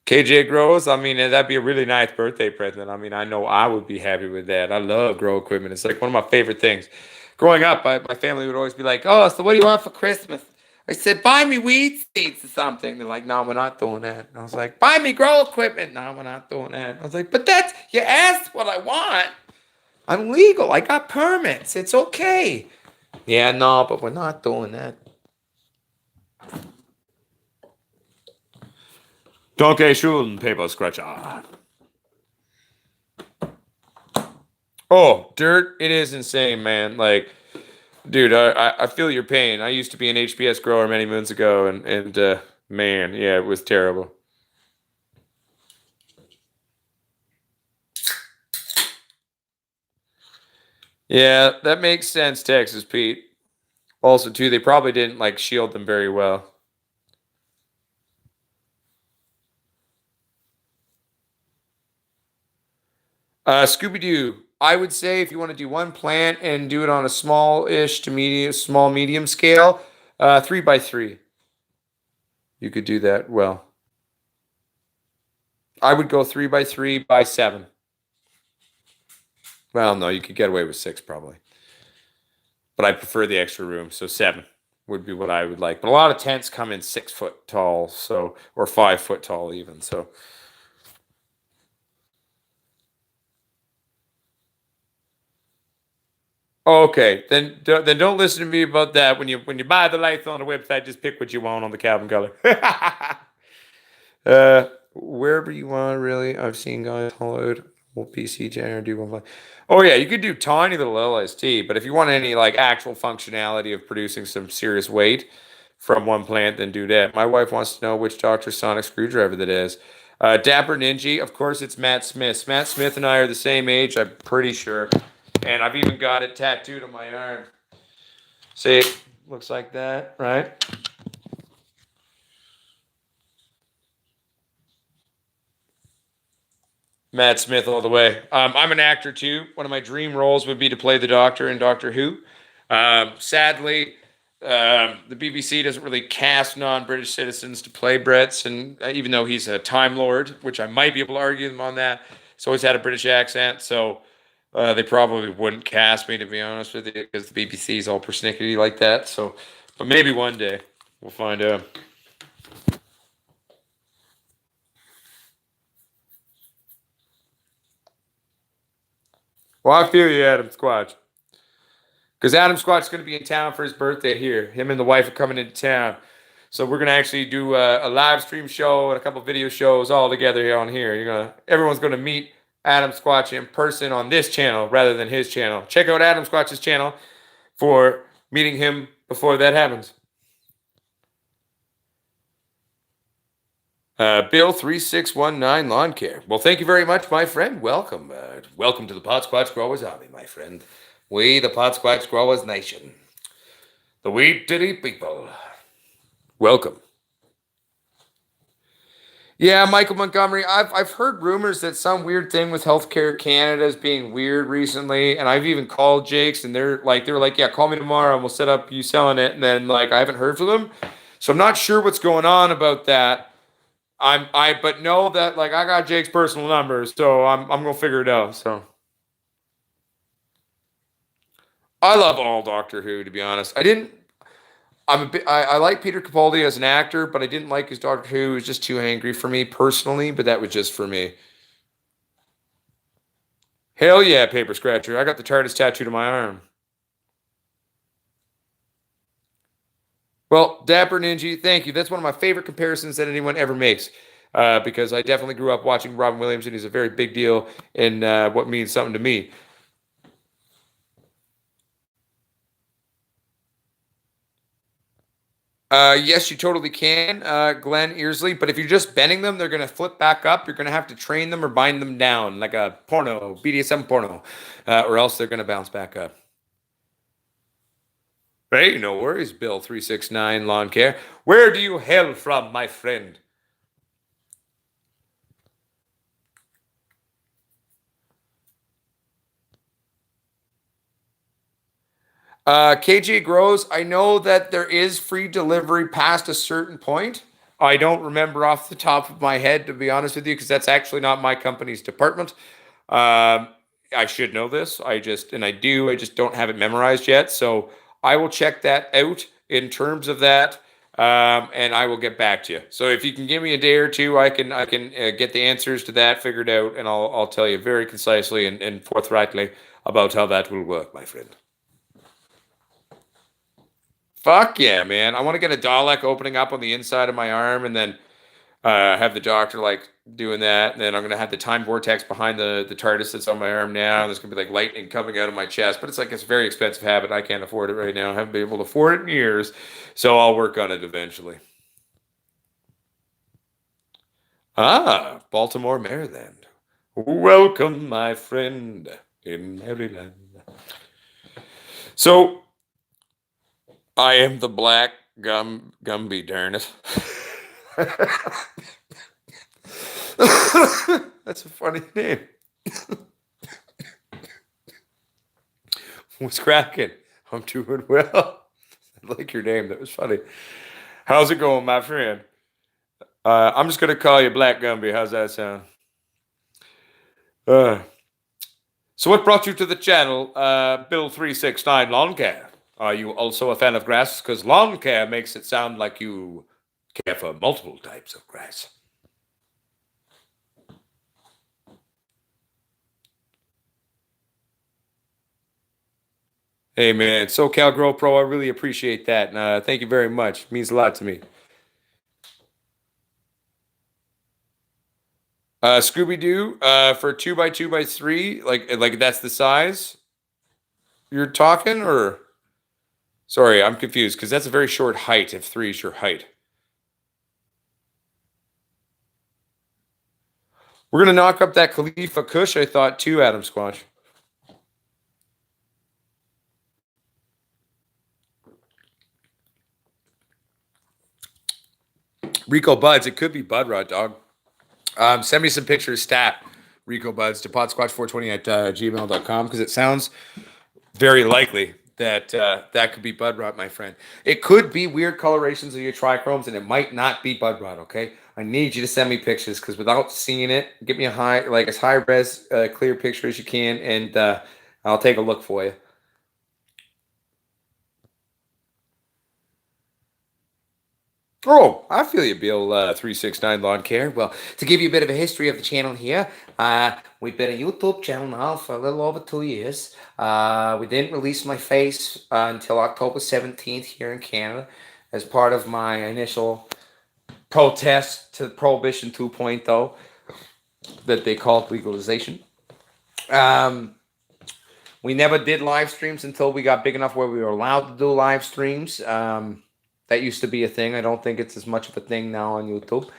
KJ grows. I mean, that'd be a really nice birthday present. I mean, I know I would be happy with that. I love grow equipment. It's like one of my favorite things. Growing up, my family would always be like, "Oh, so what do you want for Christmas?" I said, "Buy me weed seeds or something." They're like, "No, we're not doing that." And I was like, "Buy me grow equipment." No, we're not doing that. I was like, "But that's you asked what I want. I'm legal. I got permits. It's okay." Yeah, no, but we're not doing that. Donkey Shulden paper scratcher. Oh, dirt! It is insane, man. Like, dude, I feel your pain. I used to be an HPS grower many moons ago, and man, yeah, it was terrible. Yeah, that makes sense, Texas Pete. Also, too, they probably didn't like shield them very well. Scooby Doo. I would say if you want to do one plant and do it on a small-ish to medium scale, 3 by 3. You could do that well. I would go 3 by 3 by 7. Well, no, you could get away with 6 probably, but I prefer the extra room, so 7 would be what I would like. But a lot of tents come in 6 foot tall, so or 5 foot tall even. So okay, then don't listen to me about that. When you buy the lights on the website, just pick what you want on the cabin color. Wherever you want, really. I've seen guys hollow out whole PC generator do one. Oh yeah, you could do tiny little LST, but if you want any like actual functionality of producing some serious weight from one plant, then do that. My wife wants to know which Dr. Sonic screwdriver that is. Dapper Ninja, of course, it's Matt Smith. Matt Smith and I are the same age, I'm pretty sure, and I've even got it tattooed on my arm. See, looks like that, right? Matt Smith all the way. I'm an actor too. One of my dream roles would be to play the Doctor in Doctor Who. Sadly, the BBC doesn't really cast non-British citizens to play Brits, and even though he's a Time Lord, which I might be able to argue them on that, he's always had a British accent, so they probably wouldn't cast me to be honest with you, because the BBC is all persnickety like that. So, but maybe one day we'll find out. Well, I feel you, Adam Squatch. Because Adam Squat's going to be in town for his birthday here. Him and the wife are coming into town. So we're gonna actually do a live stream show and a couple video shows all together here on here. Everyone's gonna meet Adam Squatch in person on this channel rather than his channel. Check out Adam Squatch's channel for meeting him before that happens. Bill 3619 Lawn Care. Well, thank you very much, my friend. Welcome. Welcome to the Pot Squatch Growers Army, my friend. We, the Pot Squatch Growers Nation. The Wheat Diddy people. Welcome. Yeah, Michael Montgomery. I've heard rumors that some weird thing with Healthcare Canada is being weird recently, and I've even called Jake's, and they were like, yeah, call me tomorrow, and we'll set up you selling it. And then like I haven't heard from them, so I'm not sure what's going on about that. But know that like I got Jake's personal number, so I'm gonna figure it out. So I love all Doctor Who, to be honest. I didn't. I'm a bit. I like Peter Capaldi as an actor, but I didn't like his Doctor Who. He was just too angry for me personally. But that was just for me. Hell yeah, paper scratcher. I got the TARDIS tattooed on my arm. Well, Dapper Ninja, thank you. That's one of my favorite comparisons that anyone ever makes. Because I definitely grew up watching Robin Williams, and he's a very big deal in what means something to me. Yes, you totally can, Glenn Earsley. But if you're just bending them, they're gonna flip back up. You're gonna have to train them or bind them down like a porno, BDSM porno, or else they're gonna bounce back up. Hey, no worries, Bill 369 Lawn Care. Where do you hail from, my friend? KJ Grows. I know that there is free delivery past a certain point. I don't remember off the top of my head, to be honest with you, because that's actually not my company's department. Um, I should know this. I just don't have it memorized yet. So I will check that out in terms of that, and I will get back to you. So if you can give me a day or two, I can get the answers to that figured out, and I'll tell you very concisely and forthrightly about how that will work, my friend. Fuck yeah, man! I want to get a Dalek opening up on the inside of my arm, and then have the doctor like doing that, and then I'm gonna have the time vortex behind the TARDIS that's on my arm now. And there's gonna be like lightning coming out of my chest, but it's a very expensive habit. I can't afford it right now. I haven't been able to afford it in years, so I'll work on it eventually. Ah, Baltimore, Maryland. Welcome, my friend, in Maryland. So I am the Black Gumby, darn it. That's a funny name. What's cracking? I'm doing well. I like your name. That was funny. How's it going, my friend? I'm just gonna call you Black Gumby. How's that sound? Uh, so, what brought you to the channel, Bill 369 Lawn Care? Are you also a fan of grass? Because lawn care makes it sound like you care for multiple types of grass. Hey man, SoCal Grow Pro, I really appreciate that. And thank you very much. It means a lot to me. Scooby Doo, for 2 by 2 by 3, like that's the size you're talking, or sorry, I'm confused because that's a very short height. If three is your height, we're gonna knock up that Khalifa Kush. I thought too, Adam Squatch. Rico Buds, it could be Bud Rod, dog. Send me some pictures, stat Rico Buds to podsquatch420 at gmail.com because it sounds very likely that that could be Bud Rot, my friend. It could be weird colorations of your trichromes, and it might not be Bud Rot. Okay, I need you to send me pictures because without seeing it, get me a as high res, clear picture as you can, and I'll take a look for you. Oh, I feel you, Bill 369 Lawn Care. Well, to give you a bit of a history of the channel here, we've been a YouTube channel now for a little over 2 years. We didn't release my face until October 17th here in Canada as part of my initial protest to Prohibition 2.0 that they called legalization. We never did live streams until we got big enough where we were allowed to do live streams. That used to be a thing. I don't think it's as much of a thing now on YouTube.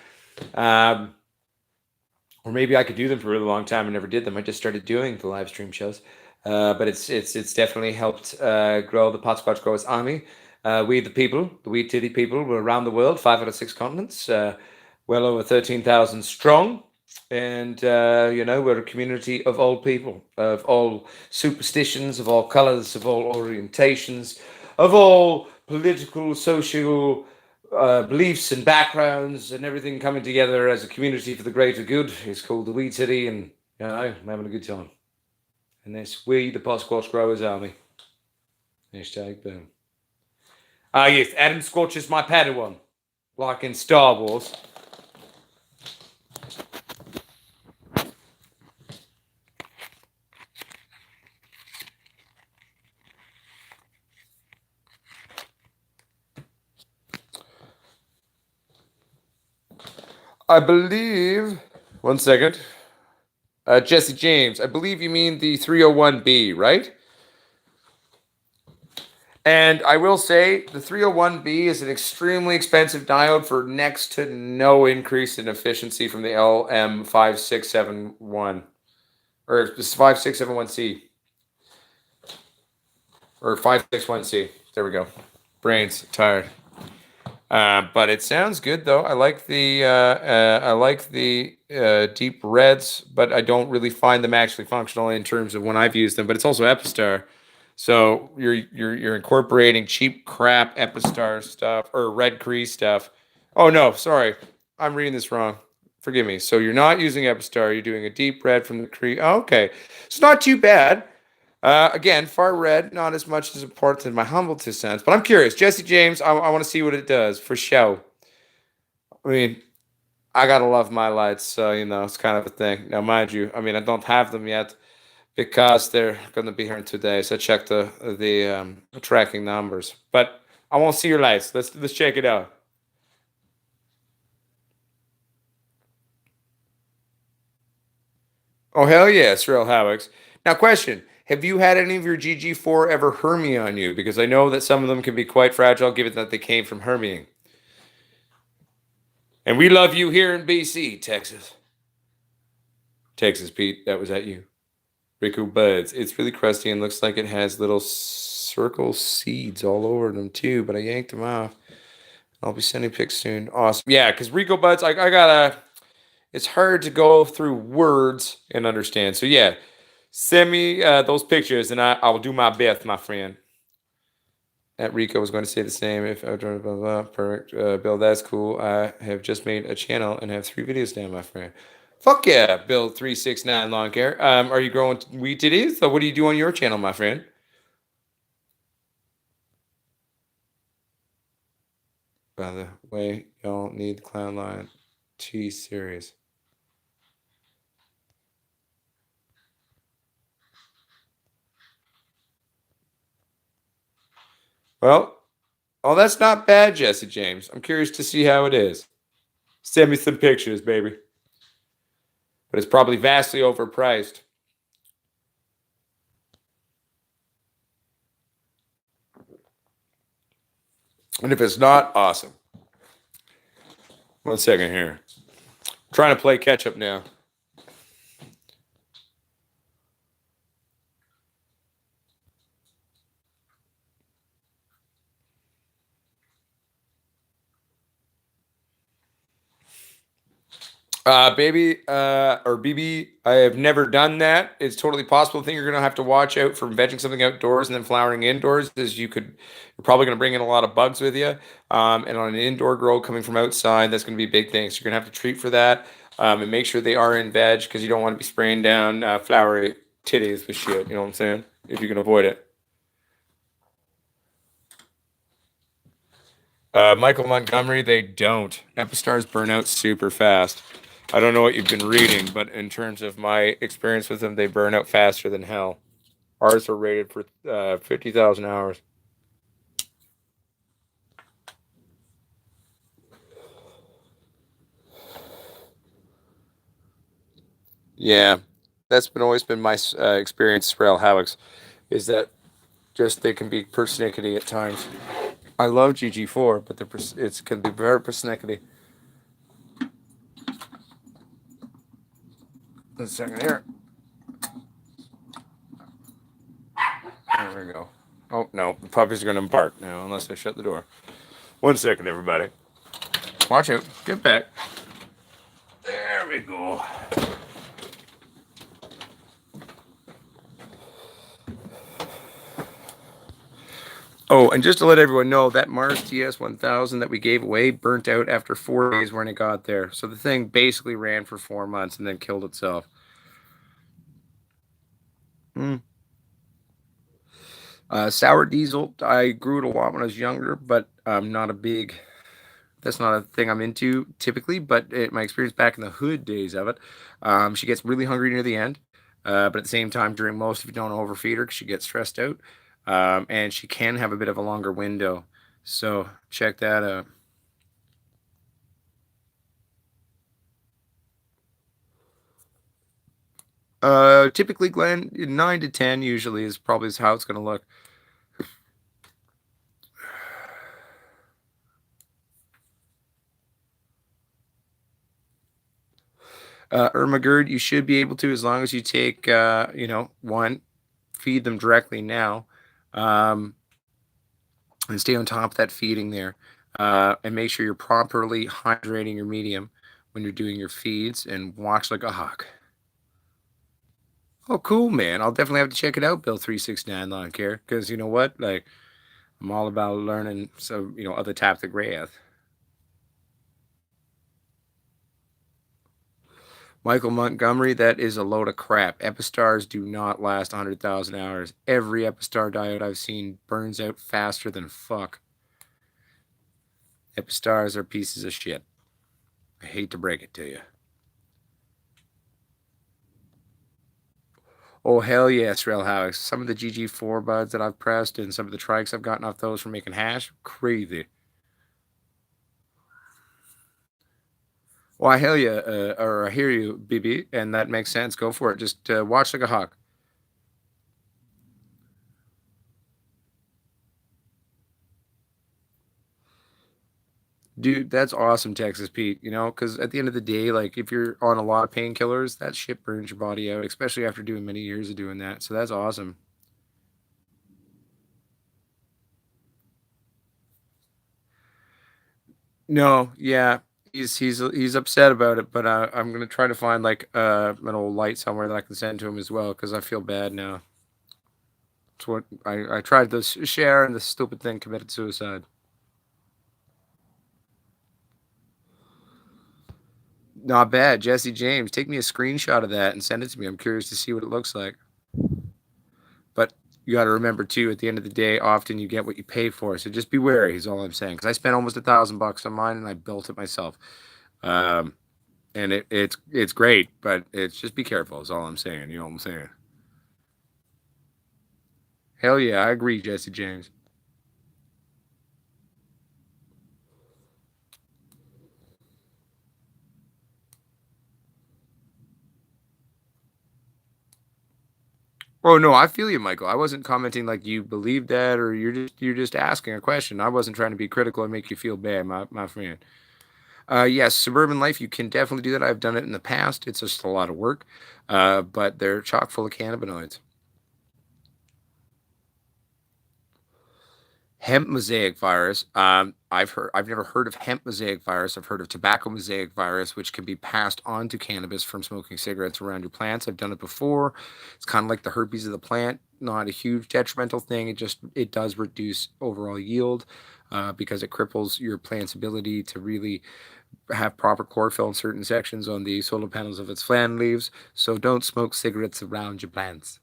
Or maybe I could do them for a really long time and never did them. I just started doing the live stream shows. But it's definitely helped grow the Pot Squatch Growers Army. We the people, the Wee Titty people, we're around the world, 5 out of 6 continents, well over 13,000 strong. And, we're a community of all people, of all superstitions, of all colors, of all orientations, of all political, social beliefs and backgrounds, and everything coming together as a community for the greater good. It's called the Wee Titty, and, I'm having a good time. And that's we, the Posquash Growers Army. Hashtag boom. Yes, Adam Scorch is my Padawan, like in Star Wars. I believe. One second. Jesse James, I believe you mean the 301B, right? And I will say the 301B is an extremely expensive diode for next to no increase in efficiency from the LM5671 or 5671C or 561C. There we go. Brains tired. But it sounds good though. I like the deep reds, but I don't really find them actually functional in terms of when I've used them. But it's also Epistar, so you're incorporating cheap crap Epistar stuff or Red Cree stuff. Oh no, sorry, I'm reading this wrong. Forgive me. So you're not using Epistar. You're doing a deep red from the creek. Oh, okay, it's not too bad. Again, far red, not as much as important in my humble 2 cents. But I'm curious, Jesse James. I want to see what it does for show. I mean, I gotta love my lights, so it's kind of a thing. Now, mind you, I mean, I don't have them yet because they're gonna be here in 2 days. So check the tracking numbers, but I won't see your lights. Let's check it out. Oh hell yeah, it's real Havocs. Now, question: have you had any of your GG4 ever hermie on you? Because I know that some of them can be quite fragile, given that they came from hermieing. And we love you here in BC, Texas. Texas, Pete. That was at you. Rico Buds. It's really crusty and looks like it has little circle seeds all over them too, but I yanked them off. I'll be sending pics soon. Awesome. Yeah, because Rico Buds, I gotta, it's hard to go through words and understand. So yeah, send me those pictures and I'll do my best, my friend. That Rico was going to say the same if I blah, blah, blah. Perfect. Bill, that's cool. I have just made a channel and have 3 videos down, my friend. Fuck yeah, Bill 369 Lawn Care. Are you growing weed today? So what do you do on your channel, my friend? By the way, y'all need the Clown Line T series. Well, oh, that's not bad, Jesse James. I'm curious to see how it is. Send me some pictures, baby. But it's probably vastly overpriced. And if it's not, awesome. 1 second here. Trying to play catch up now. Baby, or BB, I have never done that. It's totally possible. The thing you're gonna have to watch out for vegging something outdoors and then flowering indoors is you're probably gonna bring in a lot of bugs with you. And on an indoor grow coming from outside, that's gonna be a big thing. So you're gonna have to treat for that, and make sure they are in veg because you don't want to be spraying down flowery titties with shit. You know what I'm saying? If you can avoid it. Michael Montgomery, they don't. Epistars burn out super fast. I don't know what you've been reading, but in terms of my experience with them, they burn out faster than hell. Ours are rated for 50,000 hours. Yeah, that's been always been my experience, Rail Havocs, is that just they can be persnickety at times. I love GG4, but it can be very persnickety. 1 second here. There we go. Oh no, the puppies are gonna bark now unless I shut the door. 1 second, everybody. Watch out. Get back. There we go. Oh, and just to let everyone know, that Mars TS 1000 that we gave away burnt out after 4 days when it got there. So the thing basically ran for 4 months and then killed itself. Mm. Sour diesel, I grew it a lot when I was younger, but I'm not a big. That's not a thing I'm into typically, but my experience back in the hood days of it, she gets really hungry near the end, but at the same time, during most, if you don't overfeed her, 'cause she gets stressed out, and she can have a bit of a longer window. So check that out. Typically, Glenn, 9 to 10 usually is probably how it's going to look. Ermagerd, you should be able to as long as you take, one, feed them directly now, um, and stay on top of that feeding there, and make sure you're properly hydrating your medium when you're doing your feeds and watch like a hawk. Oh, cool, man. I'll definitely have to check it out, Bill 369 Lawn Care, because you know what? Like, I'm all about learning some, other types of grass. Michael Montgomery, that is a load of crap. Epistars do not last 100,000 hours. Every Epistar diode I've seen burns out faster than fuck. Epistars are pieces of shit. I hate to break it to you. Oh, hell yes, Rail Havocs. Some of the GG4 buds that I've pressed and some of the trikes I've gotten off those for making hash, crazy. Why, hell yeah, or I hear you, BB, and that makes sense. Go for it. Just watch like a hawk. Dude, that's awesome, Texas Pete. You know, because at the end of the day, like if you're on a lot of painkillers, that shit burns your body out, especially after doing many years of doing that. So that's awesome. No, yeah, he's upset about it, but I'm gonna try to find like an old light somewhere that I can send to him as well because I feel bad now. It's what I tried to share, and the stupid thing committed suicide. Not bad, Jesse James. Take me a screenshot of that and send it to me. I'm curious to see what it looks like. But you got to remember too, at the end of the day, often you get what you pay for. So just be wary. Is all I'm saying. Because I spent almost $1,000 on mine, and I built it myself. Um, and it's great, but it's just be careful. Is all I'm saying. You know what I'm saying? Hell yeah, I agree, Jesse James. Oh no, I feel you, Michael. I wasn't commenting like you believe that, or you're just asking a question. I wasn't trying to be critical and make you feel bad, my friend. Yes, suburban life, you can definitely do that. I've done it in the past. It's just a lot of work, but they're chock full of cannabinoids. Hemp mosaic virus. I've never heard of hemp mosaic virus. I've heard of tobacco mosaic virus, which can be passed on to cannabis from smoking cigarettes around your plants. I've done it before. It's kind of like the herpes of the plant. Not a huge detrimental thing. It does reduce overall yield because it cripples your plant's ability to really have proper chlorophyll in certain sections on the solar panels of its fan leaves. So don't smoke cigarettes around your plants.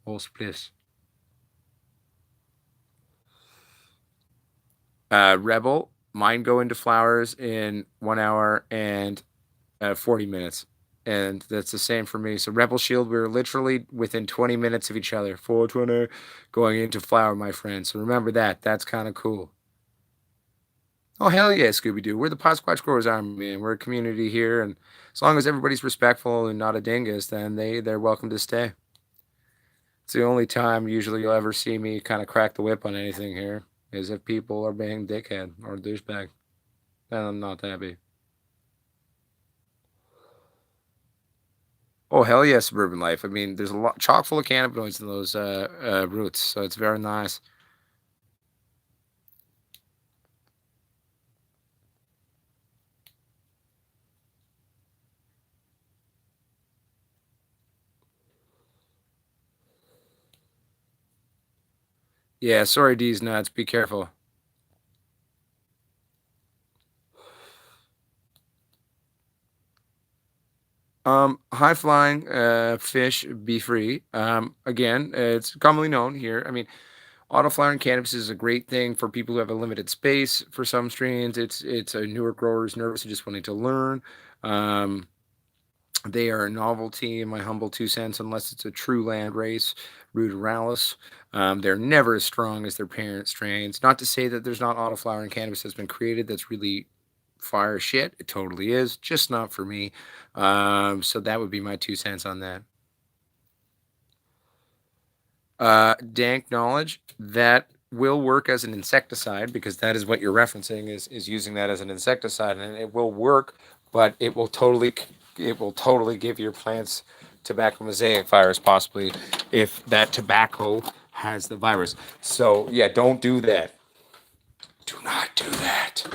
All splish. Rebel, mine go into flowers in 1 hour and 40 minutes. And that's the same for me. So Rebel Shield, we were literally within 20 minutes of each other. 420 going into flower, my friend. So remember that. That's kind of cool. Oh hell yeah, Scooby Doo. We're the Pod Squatch Growers Army, and we're a community here. And as long as everybody's respectful and not a dingus, then they're welcome to stay. It's the only time usually you'll ever see me kind of crack the whip on anything here is if people are being dickhead or douchebag. Then I'm not happy. Oh hell yeah, suburban life. I mean, there's a lot chock full of cannabinoids in those roots, so it's very nice. Yeah, sorry, D's nuts. Be careful. High flying fish be free. Again, it's commonly known here. I mean, auto flowering cannabis is a great thing for people who have a limited space. For some strains, it's a newer growers nervous and just wanting to learn. Um, They are a novelty, in my humble 2 cents, unless it's a true land race, ruderalis. They're never as strong as their parent strains. Not to say that there's not autoflowering cannabis that's been created that's really fire shit. It totally is, just not for me. So that would be my 2 cents on that. Dank knowledge that will work as an insecticide because that is what you're referencing is using that as an insecticide and it will work, but it will totally give your plants tobacco mosaic virus possibly if that tobacco has the virus. So yeah, don't do that. Do not do that.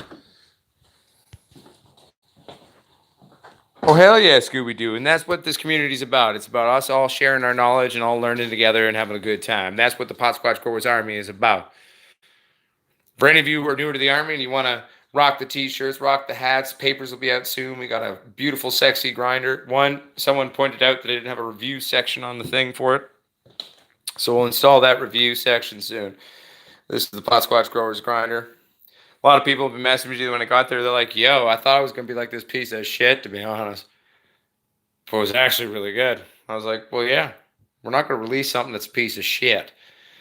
Oh hell yeah, Scooby Doo, and that's what this community is about. It's about us all sharing our knowledge and all learning together and having a good time. That's what the Pot Squatch Growers Army is about. For any of you who are newer to the Army and you want to Rock the t-shirts, rock the hats. Papers will be out soon. We got a beautiful, sexy grinder. Someone pointed out that they didn't have a review section on the thing for it. So we'll install that review section soon. This is the Pot Squatch Growers Grinder. A lot of people have been messaging me when I got there. They're like, yo, I thought it was going to be like this piece of shit, to be honest. But it was actually really good. I was like, well, yeah, we're not going to release something that's a piece of shit.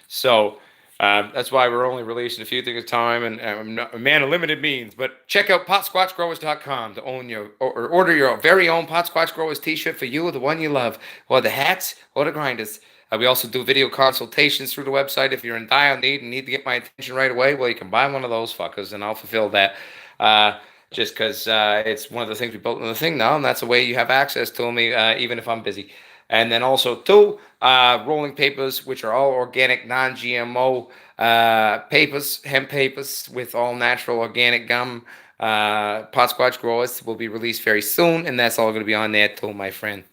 So that's why we're only releasing a few things at a time, and I'm not a man of limited means. But check out potsquatchgrowers.com to own your or order your very own Pot Squatch Growers t-shirt for you or the one you love, or the hats or the grinders. We also do video consultations through the website. If you're in dire need and need to get my attention right away, well, you can buy one of those fuckers, and I'll fulfill that. Just because it's one of the things we built in the thing now, and that's the way you have access to me, even if I'm busy. And then also, too, rolling papers, which are all organic, non-GMO papers, hemp papers with all natural organic gum. Pot Squatch Growers will be released very soon, and that's all going to be on there, too, my friend.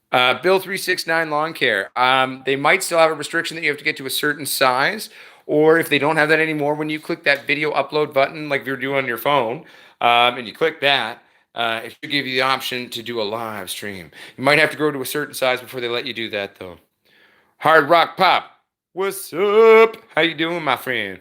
Bill 369 Lawn Care. They might still have a restriction that you have to get to a certain size, or if they don't have that anymore, when you click that video upload button, like you're doing on your phone, and you click that, it should give you the option to do a live stream. You might have to grow to a certain size before they let you do that, though. Hard Rock Pop, what's up? How you doing, my friend?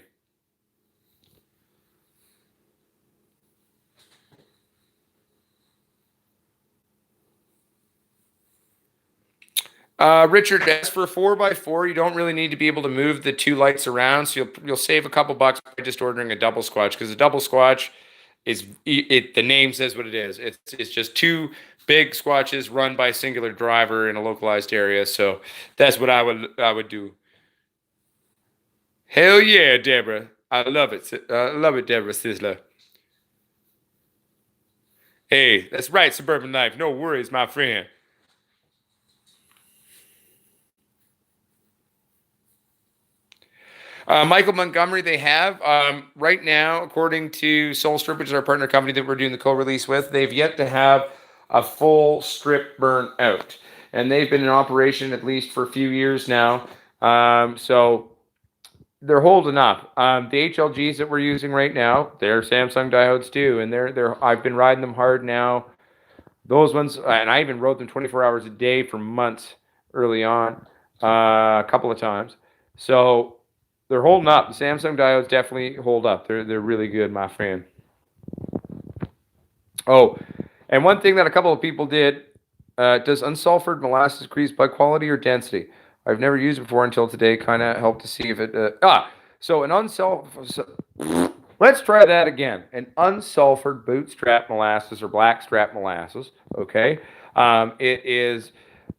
Richard, as for a 4x4, you don't really need to be able to move the two lights around, so you'll save a couple bucks by just ordering a double squatch, because a double squatch is it. The name says what it is. It's just two big squatches run by a singular driver in a localized area. So that's what I would do. Hell yeah, Deborah! I love it. I love it, Deborah Sizzler. Hey, that's right, Suburban Life. No worries, my friend. Michael Montgomery, they have right now, according to Soul Strip, which is our partner company that we're doing the co-release with. They've yet to have a full strip burn out, and they've been in operation at least for a few years now. So they're holding up. The HLGs that we're using right now, they're Samsung diodes too, and they're I've been riding them hard now. Those ones, and I even rode them 24 hours a day for months early on, a couple of times. So they're holding up. The Samsung diodes definitely hold up. They're really good, my friend. Oh, and one thing that a couple of people did, does unsulfured molasses increase bud quality or density? I've never used it before until today. Kind of helped to see if it. So an let's try that again. An unsulfured bootstrap molasses or blackstrap molasses. Okay, it is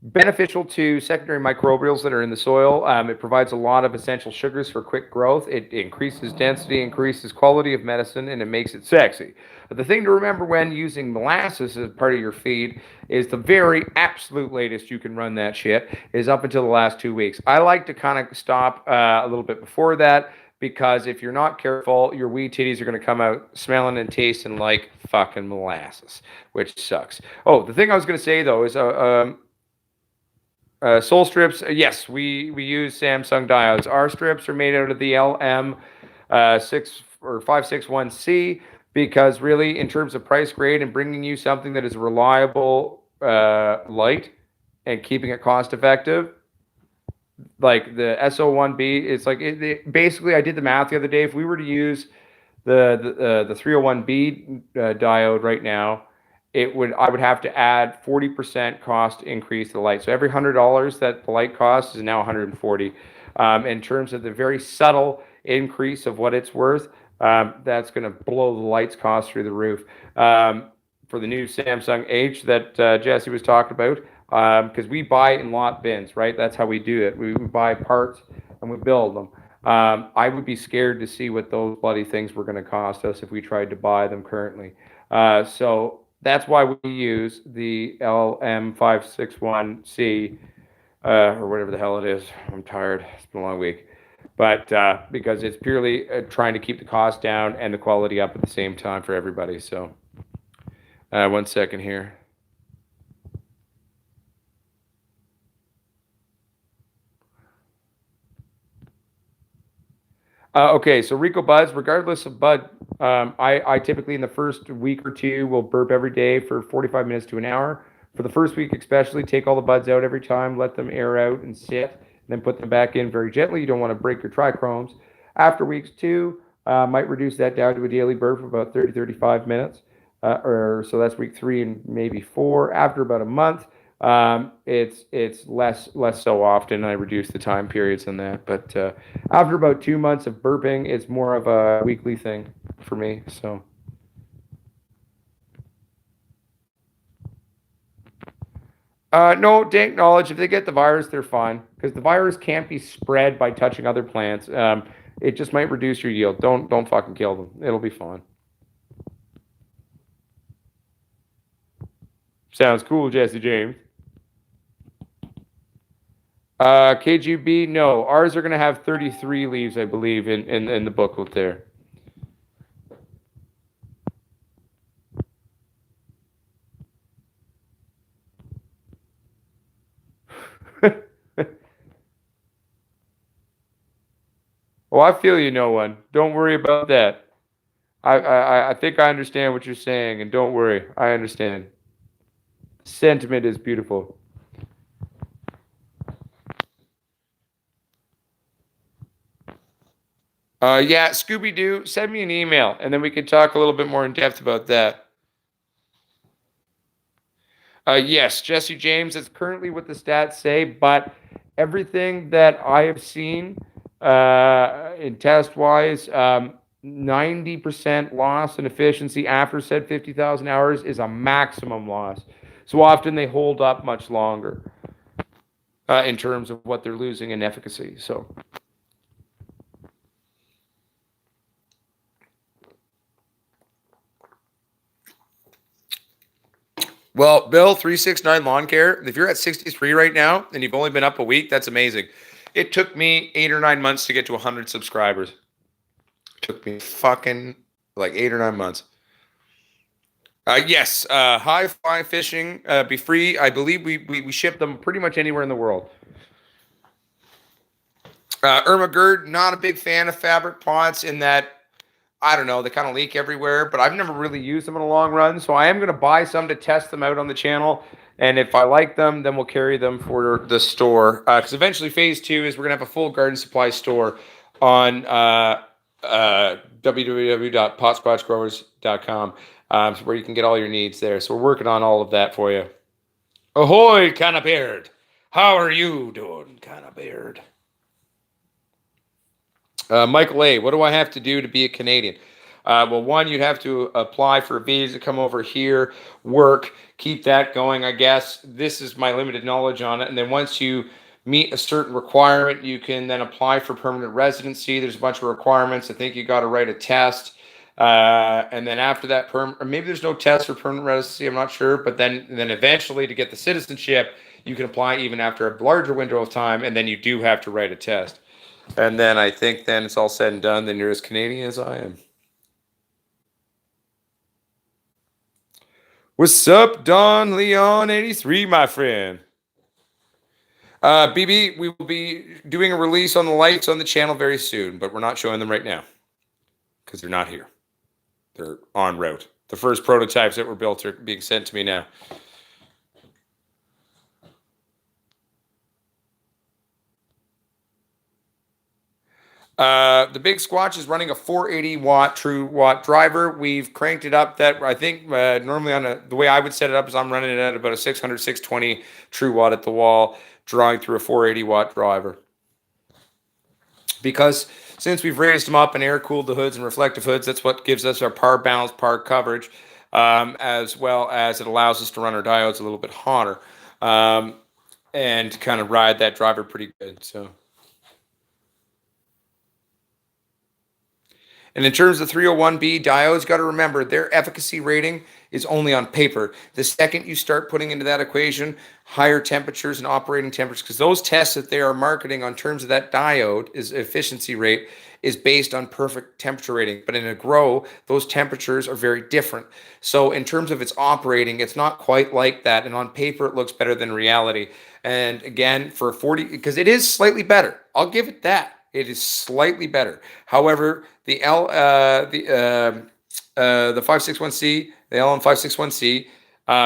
beneficial to secondary microbials that are in the soil. It provides a lot of essential sugars for quick growth. It increases density, increases quality of medicine, and it makes it sexy. But the thing to remember when using molasses as part of your feed is the very absolute latest you can run that shit is up until the last 2 weeks. I like to kind of stop a little bit before that, because if you're not careful, your wee titties are going to come out smelling and tasting like fucking molasses, which sucks. Oh, the thing I was going to say though is Soul strips, yes, we use Samsung diodes. Our strips are made out of the LM 561C, because really, in terms of price grade and bringing you something that is reliable light and keeping it cost effective, like the SO1B, it's like basically I did the math the other day. If we were to use the 301B diode right now, I would have to add 40% cost increase to the light. So every $100 that the light costs is now 140. In terms of the very subtle increase of what it's worth, that's going to blow the lights cost through the roof. For the new Samsung H that Jesse was talking about, because we buy in lot bins, right? That's how we do it. We buy parts and we build them. I would be scared to see what those bloody things were going to cost us if we tried to buy them currently. So that's why we use the LM561C, or whatever the hell it is. I'm tired. It's been a long week. But because it's purely trying to keep the cost down and the quality up at the same time for everybody. So 1 second here. Okay, so Rico buds, regardless of bud, I typically in the first week or two will burp every day for 45 minutes to an hour. For the first week, especially, take all the buds out every time, let them air out and sit, then put them back in very gently. You don't want to break your trichromes. After weeks two, might reduce that down to a daily burp of about 30, 35 minutes. Or so that's week three and maybe four. After about a month, it's less so often. I reduce the time periods in that, but after about 2 months of burping, it's more of a weekly thing for me. So no, dank knowledge. If they get the virus, they're fine because the virus can't be spread by touching other plants. It just might reduce your yield. Don't fucking kill them. It'll be fine. Sounds cool, Jesse James. KGB, no. Ours are going to have 33 leaves, I believe, in the booklet there. Oh, I feel you, no one. Don't worry about that. I think I understand what you're saying, and don't worry. I understand. Sentiment is beautiful. Yeah, Scooby Doo, send me an email, and then we can talk a little bit more in depth about that. Yes, Jesse James is currently what the stats say, but everything that I have seen in test wise, 90% loss in efficiency after said 50,000 hours is a maximum loss. So often they hold up much longer in terms of what they're losing in efficacy. So. Well, Bill, 369 Lawn Care, if you're at 63 right now and you've only been up a week, that's amazing. It took me 8 or 9 months to get to 100 subscribers. It took me fucking like 8 or 9 months. Yes, high fly fishing, be free. I believe we ship them pretty much anywhere in the world. Irma Gerd, not a big fan of fabric pots in that I don't know, they kind of leak everywhere, but I've never really used them in a long run. So I am going to buy some to test them out on the channel. And if I like them, then we'll carry them for the store. Because eventually phase two is we're going to have a full garden supply store on www.potsquatchgrowers.com where you can get all your needs there. So we're working on all of that for you. Ahoy, Cannabeard. How are you doing, Cannabeard? Michael A., what do I have to do to be a Canadian? Well, one, you'd have to apply for a visa, come over here, work, keep that going, I guess. This is my limited knowledge on it. And then once you meet a certain requirement, you can then apply for permanent residency. There's a bunch of requirements. I think you got to write a test. And then after that, or maybe there's no test for permanent residency. I'm not sure. But then eventually to get the citizenship, you can apply even after a larger window of time. And then you do have to write a test. And then I think then it's all said and done. Then you're as Canadian as I am. What's up, Don Leon 83, my friend? BB, we will be doing a release on the lights on the channel very soon, but we're not showing them right now because they're not here. They're en route. The first prototypes that were built are being sent to me now. The Big Squatch is running a 480 watt true watt driver. We've cranked it up that I think normally the way I would set it up is I'm running it at about a 600, 620 true watt at the wall, drawing through a 480 watt driver. Because since we've raised them up and air cooled the hoods and reflective hoods, that's what gives us our par balance, par coverage, as well as it allows us to run our diodes a little bit hotter and kind of ride that driver pretty good. So. And in terms of 301B diodes, got to remember their efficacy rating is only on paper. The second you start putting into that equation higher temperatures and operating temperatures, because those tests that they are marketing on terms of that diode is efficiency rate is based on perfect temperature rating. But in a grow, those temperatures are very different. So in terms of its operating, it's not quite like that. And on paper, it looks better than reality. And again, for 40, because it is slightly better. I'll give it that. it is slightly better. However, the 561C, the LM561C,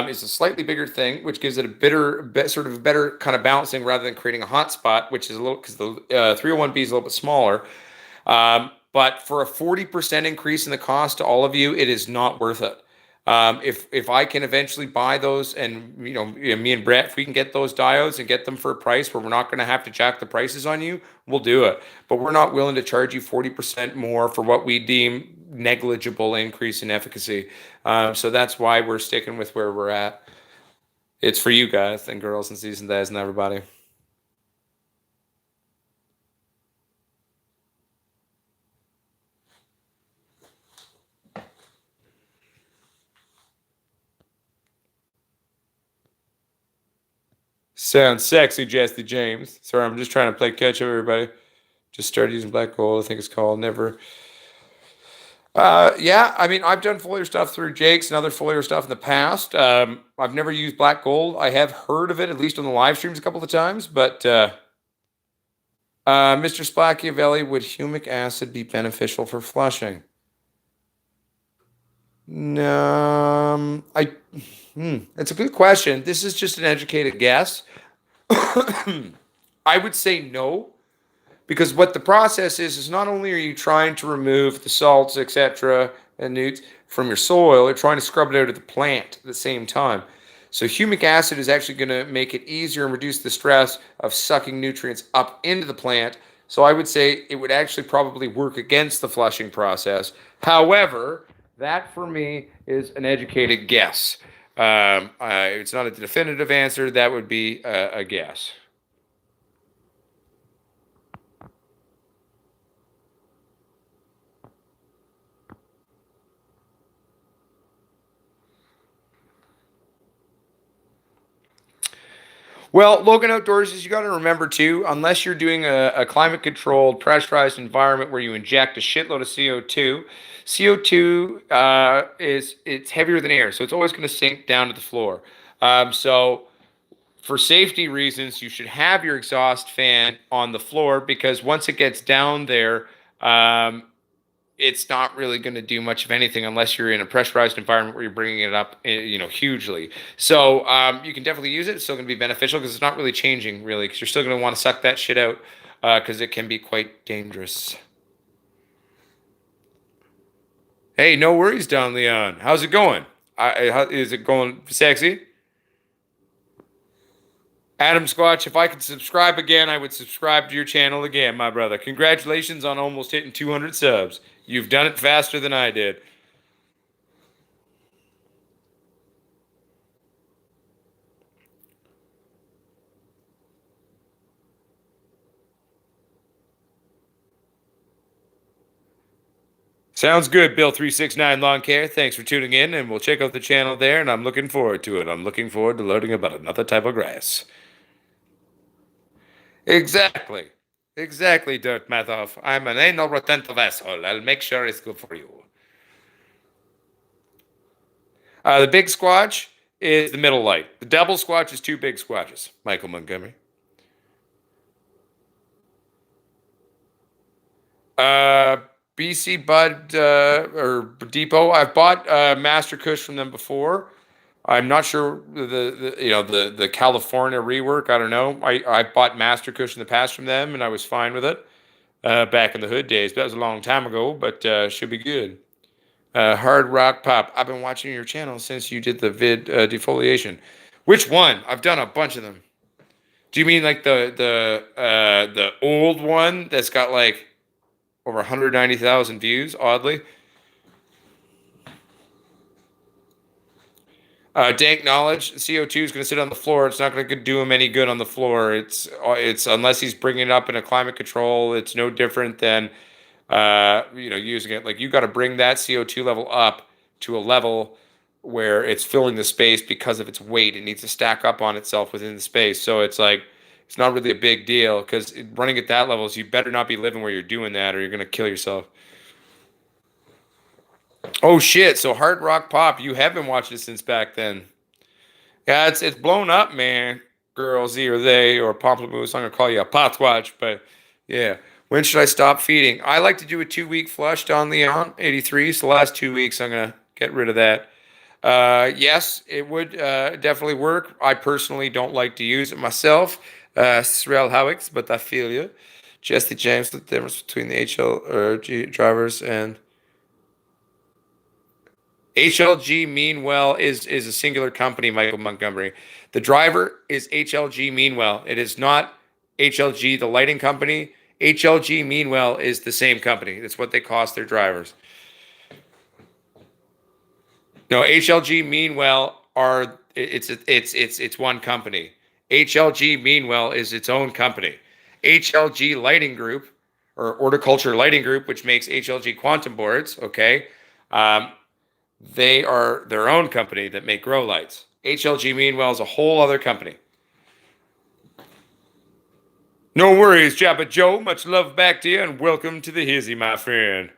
is a slightly bigger thing, which gives it a sort of a better kind of balancing rather than creating a hot spot, which is a little because the 301B is a little bit smaller. But for a 40% increase in the cost to all of you, it is not worth it. If I can eventually buy those, and me and Brett, if we can get those diodes and get them for a price where we're not going to have to jack the prices on you, we'll do it. But we're not willing to charge you 40% more for what we deem negligible increase in efficacy. So that's why we're sticking with where we're at. It's for you guys and girls and season days and everybody. Sounds sexy, Jesse James. Sorry, I'm just trying to play catch up, everybody. Just started using black gold, I think it's called. Never. Yeah, I mean, I've done foliar stuff through Jake's and other foliar stuff in the past. I've never used black gold. I have heard of it, at least on the live streams a couple of times. But Mr. Splacchiavelli, would humic acid be beneficial for flushing? No, it's a good question. This is just an educated guess. I would say no, because what the process is not only are you trying to remove the salts, etc., and newts from your soil, you're trying to scrub it out of the plant at the same time. So humic acid is actually going to make it easier and reduce the stress of sucking nutrients up into the plant. So I would say it would actually probably work against the flushing process. However, that for me is an educated guess. It's not a definitive answer. That would be a guess. Well, Logan Outdoors is, you got to remember too, unless you're doing a climate controlled, pressurized environment where you inject a shitload of CO2, CO2 it's heavier than air, so it's always going to sink down to the floor. So for safety reasons, you should have your exhaust fan on the floor, because once it gets down there, um, it's not really going to do much of anything unless you're in a pressurized environment where you're bringing it up, hugely. So you can definitely use it. It's still going to be beneficial because it's not really changing, really, because you're still going to want to suck that shit out, because it can be quite dangerous. Hey, no worries, Don Leon. How's it going? Is it going sexy? Adam Squatch, if I could subscribe again, I would subscribe to your channel again, my brother. Congratulations on almost hitting 200 subs. You've done it faster than I did. Sounds good, Bill369 Lawn Care. Thanks for tuning in, and we'll check out the channel there, and I'm looking forward to it. I'm looking forward to learning about another type of grass. Exactly. Exactly, Dirt Mathoff. I'm an anal retentive asshole. I'll make sure it's good for you. The big squatch is the middle light. The double squatch is two big squatches. Michael Montgomery. Uh, BC Bud or Depot. I've bought Master Kush from them before. I'm not sure the California rework. I don't know. I bought Master Kush in the past from them, and I was fine with it back in the hood days. But that was a long time ago. But should be good. Hard Rock Pop. I've been watching your channel since you did the vid defoliation. Which one? I've done a bunch of them. Do you mean like the old one that's got like over 190,000 views? Oddly, dank knowledge. CO2 is going to sit on the floor. It's not going to do him any good on the floor. It's unless he's bringing it up in a climate control. It's no different than using it. Like, you got to bring that CO2 level up to a level where it's filling the space because of its weight. It needs to stack up on itself within the space. So it's like it's not really a big deal, because running at that level is, you better not be living where you're doing that, or you're going to kill yourself. Oh shit! So Hard Rock Pop, you have been watching it since back then. Yeah, it's blown up, man. Girls, he or they, or Pomplamoose. I'm gonna call you a Potswatch, but yeah. When should I stop feeding? I like to do a 2 week flush Don Leon 83. So the last 2 weeks, I'm gonna get rid of that. Yes, it would definitely work. I personally don't like to use it myself. Srel Howicks, but I feel you. Jesse James, the difference between the HLG drivers and HLG Meanwell is a singular company, Michael Montgomery. The driver is HLG Meanwell. It is not HLG, the lighting company. HLG Meanwell is the same company. That's what they cost their drivers. No, HLG Meanwell are it's one company. HLG Meanwell is its own company. HLG Lighting Group or Horticulture Lighting Group, which makes HLG quantum boards, okay? Um, they are their own company that make grow lights. HLG Meanwell is a whole other company. No worries, Jabba Joe. Much love back to you, and welcome to the hizzy, my friend.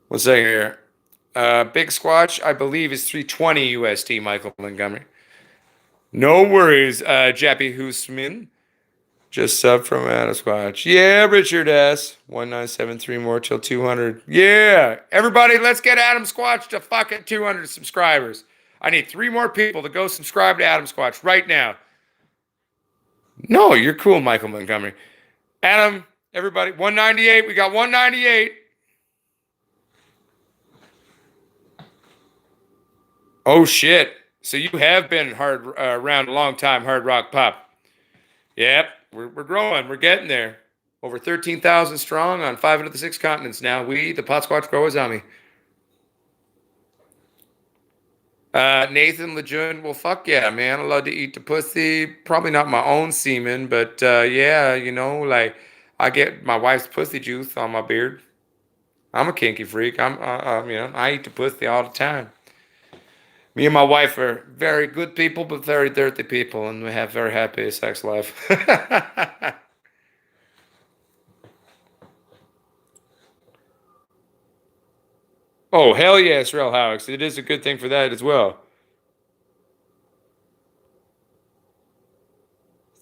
One second here. Big Squatch, I believe, is 320 USD, Michael Montgomery. No worries, Jappy Hoosman. Just sub from Adam Squatch. Yeah, Richard S. 1973 more till 200. Yeah. Everybody, let's get Adam Squatch to fucking 200 subscribers. I need 3 more people to go subscribe to Adam Squatch right now. No, you're cool, Michael Montgomery. Adam, everybody, 198. We got 198. Oh, shit. So you have been hard around a long time, Hard Rock Pop. Yep, we're growing. We're getting there. Over 13,000 strong on 5 of the 6 continents now. We, the Pot Squatch Growers Army. Nathan Lejeune, well, fuck yeah, man. I love to eat the pussy. Probably not my own semen, but yeah, like I get my wife's pussy juice on my beard. I'm a kinky freak. I eat the pussy all the time. Me and my wife are very good people, but very dirty people, and we have very happy sex life. Oh, hell yes, Real Howix. It is a good thing for that as well.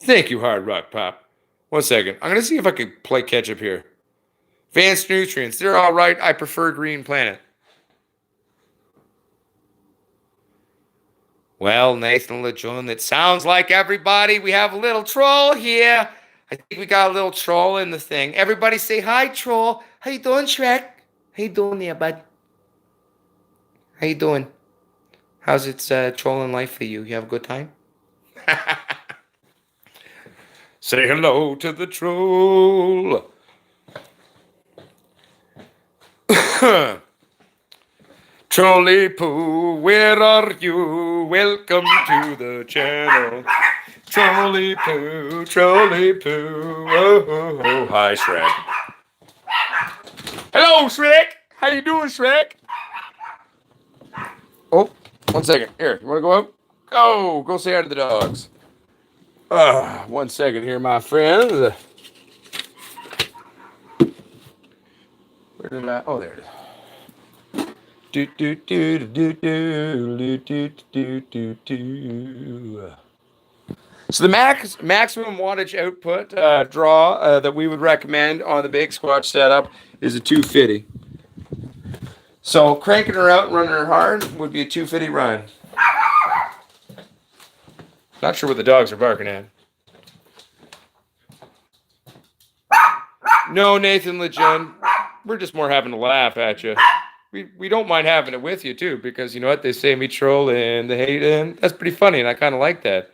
Thank you, Hard Rock Pop. 1 second. I'm going to see if I can play catch up here. Advanced nutrients. They're all right. I prefer Green Planet. Well, Nathan LeJeune, it sounds like everybody, we have a little troll here. I think we got a little troll in the thing. Everybody say hi, troll. How you doing, Shrek? How you doing there, bud? How you doing? How's it trolling life for you? You have a good time? Say hello to the troll. Trolley Poo, where are you? Welcome to the channel. Trolley Poo, Trolley Poo. Oh, oh, oh. Hi, Shrek. Hello, Shrek. How you doing, Shrek? Oh, 1 second. Here, you want to go up? Go say hi to the dogs. 1 second here, my friend. Where did I? Oh, there it is. Do do do do do do do do do do. So the maximum wattage output draw that we would recommend on the Big Squatch setup is a 250. So cranking her out and running her hard would be a 250 run. Not sure what the dogs are barking at. No, Nathan Lejeune. We're just more having a laugh at you. We don't mind having it with you too, because you know what they say, me troll and the hate, and that's pretty funny, and I kind of like that.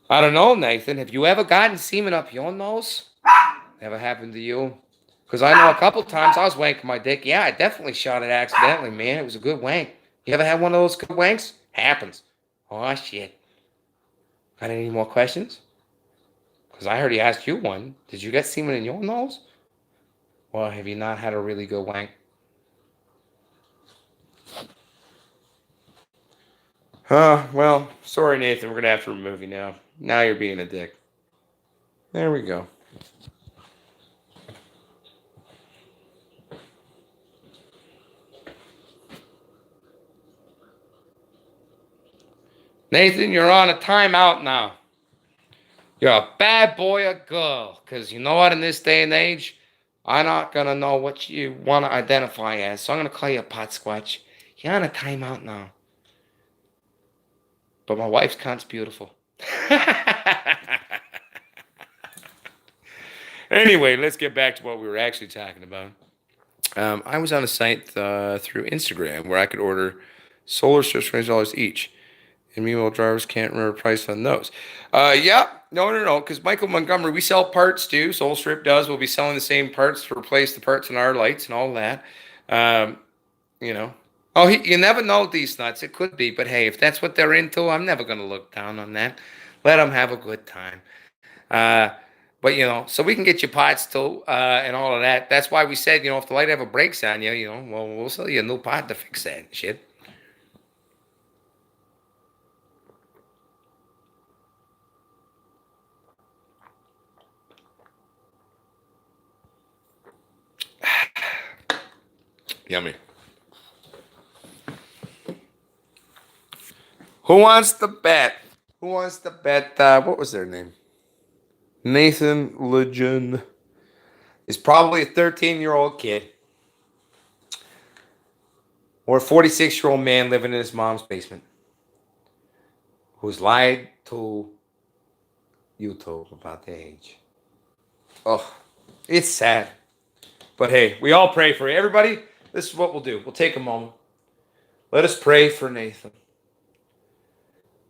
I don't know, Nathan. Have you ever gotten semen up your nose? Ever happened to you? Because I know a couple times I was wanking my dick. Yeah, I definitely shot it accidentally, man. It was a good wank. You ever had one of those good wanks? Happens. Oh, shit. Got any more questions? Because I already asked you one. Did you get semen in your nose? Or have you not had a really good wank? Well, sorry, Nathan. We're going to have to remove you now. Now you're being a dick. There we go. Nathan, you're on a timeout now. You're a bad boy or girl. Because you know what, in this day and age, I'm not going to know what you want to identify as. So I'm going to call you a pot squatch. You're on a timeout now. But my wife's cunt's beautiful. Anyway, let's get back to what we were actually talking about. I was on a site through Instagram where I could order solar strips for $20 each. And meanwhile, drivers can't remember price on those. Yeah, no, because Michael Montgomery, we sell parts too. Soul Strip does. We'll be selling the same parts to replace the parts in our lights and all that. Um, you know. Oh, you never know these nuts. It could be, but hey, if that's what they're into, I'm never going to look down on that. Let them have a good time. Uh, but so we can get you pots too, and all of that. That's why we said, if the light ever breaks on you, well, we'll sell you a new pot to fix that and shit. Yummy. Who wants to bet? Who wants to bet? What was their name? Nathan Legend is probably a 13-year-old kid or a 46-year-old man living in his mom's basement who's lied to YouTube about their age. Oh, it's sad. But hey, we all pray for you. Everybody, this is what we'll do. We'll take a moment. Let us pray for Nathan.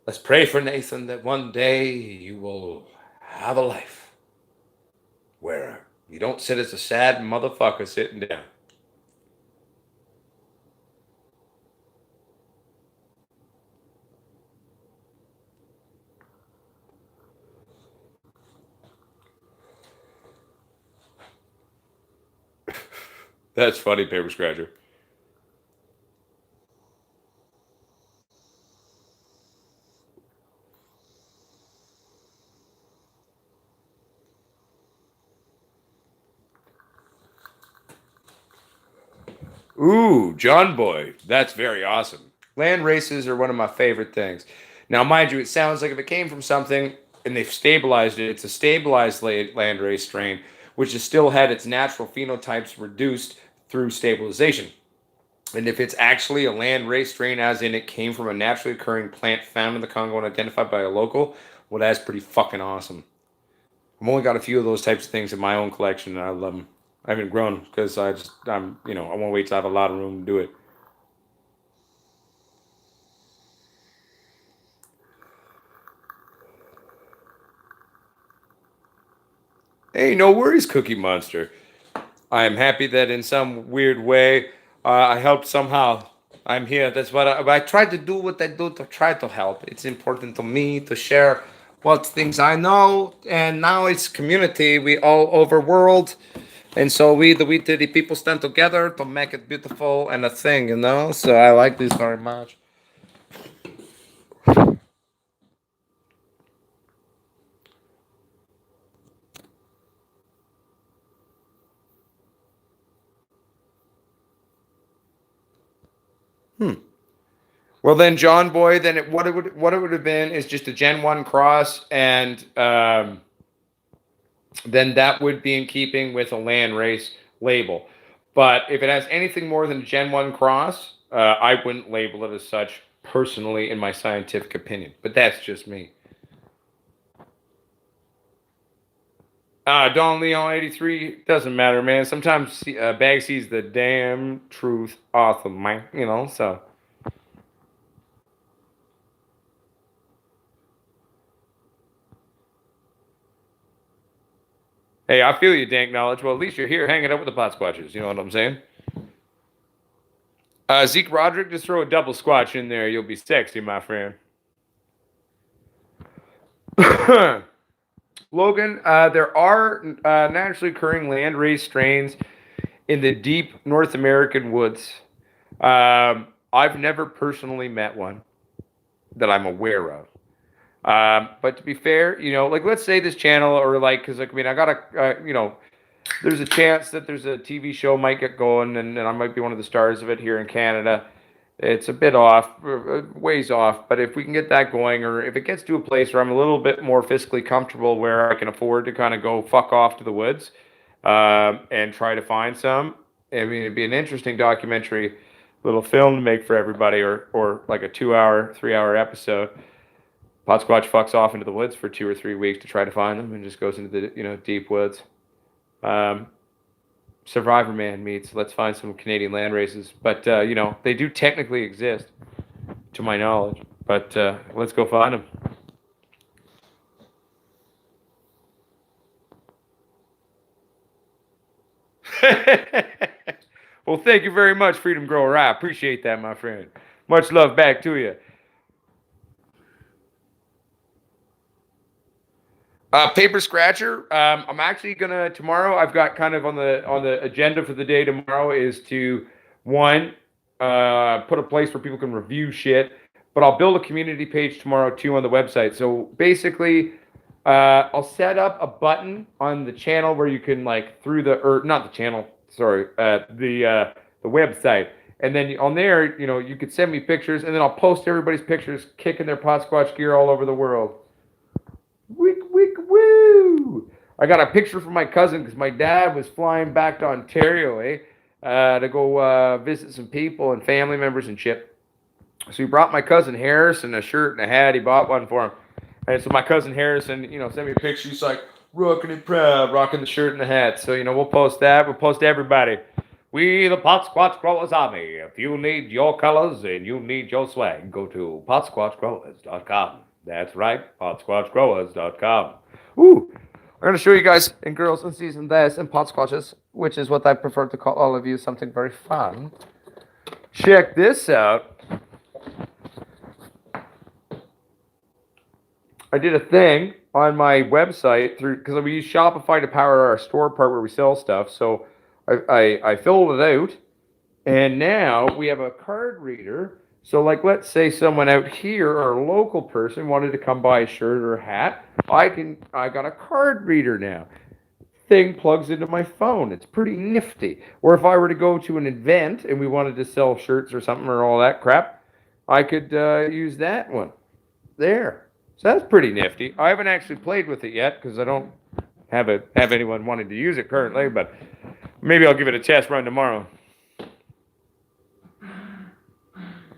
Let's pray for Nathan that one day you will have a life where you don't sit as a sad motherfucker sitting down. That's funny, Paper Scratcher. Ooh, John Boy. That's very awesome. Land races are one of my favorite things. Now, mind you, it sounds like if it came from something and they've stabilized it, it's a stabilized land race strain, which has still had its natural phenotypes reduced through stabilization. And if it's actually a land race strain, as in it came from a naturally occurring plant found in the Congo and identified by a local, well, that's pretty fucking awesome. I've only got a few of those types of things in my own collection, and I love them. I haven't grown because I want to wait till I have a lot of room to do it. Hey, no worries, Cookie Monster. I am happy that in some weird way I helped somehow. I'm here. That's what I tried to do. What I do to try to help. It's important to me to share what things I know, and now it's community. We all over world, and so the people stand together to make it beautiful and a thing. So I like this very much. Hmm. Well, then, John Boy, then what it would have been is just a Gen 1 cross, and then that would be in keeping with a land race label. But if it has anything more than a Gen 1 cross, I wouldn't label it as such personally, in my scientific opinion. But that's just me. Don Leon 83 doesn't matter, man. Sometimes Bag sees the damn truth awesome, man. So. Hey, I feel you, Dank Knowledge. Well, at least you're here hanging out with the pot squatches. You know what I'm saying? Zeke Roderick, just throw a double squatch in there. You'll be sexy, my friend. Logan, there are naturally occurring landrace strains in the deep North American woods. I've never personally met one that I'm aware of. But to be fair, like let's say this channel or because I got there's a chance that there's a TV show might get going and I might be one of the stars of it here in Canada. It's a bit off, ways off, but if we can get that going, or if it gets to a place where I'm a little bit more fiscally comfortable where I can afford to kind of go fuck off to the woods and try to find some, I mean, it'd be an interesting documentary, little film to make for everybody, or like a 2 hour, 3 hour episode. Potsquatch fucks off into the woods for 2 or 3 weeks to try to find them and just goes into the deep woods. Um, Survivor Man meets let's find some Canadian land races, but they do technically exist to my knowledge. But let's go find them. Well, thank you very much, Freedom Grower. I appreciate that, my friend. Much love back to you. Paper scratcher. I'm actually gonna tomorrow. I've got kind of on the agenda for the day tomorrow is to one put a place where people can review shit. But I'll build a community page tomorrow too on the website. So basically, I'll set up a button on the channel where you can like through the or not the channel. Sorry, the website. And then on there, you could send me pictures, and then I'll post everybody's pictures kicking their Potsquatch gear all over the world. Wick, wick, woo! I got a picture from my cousin because my dad was flying back to Ontario, to go visit some people and family members and shit. So he brought my cousin Harrison a shirt and a hat. He bought one for him. And so my cousin Harrison, sent me a picture. He's like, rocking it proud, rocking the shirt and the hat. So, we'll post that. We'll post everybody. We, the Potsquatch Growers Army. If you need your colors and you need your swag, go to potsquatchgrowers.com. That's right, potsquatchgrowers.com. Ooh, I'm going to show you guys and girls unseasoned this and Potsquatches, which is what I prefer to call all of you, something very fun. Check this out. I did a thing on my website because we use Shopify to power our store part where we sell stuff. So I filled it out, and now we have a card reader. So, like, let's say someone out here or a local person wanted to come buy a shirt or a hat. I got a card reader now. Thing plugs into my phone. It's pretty nifty. Or if I were to go to an event and we wanted to sell shirts or something or all that crap, I could use that one there. So that's pretty nifty. I haven't actually played with it yet because I don't have anyone wanting to use it currently, but maybe I'll give it a test run tomorrow.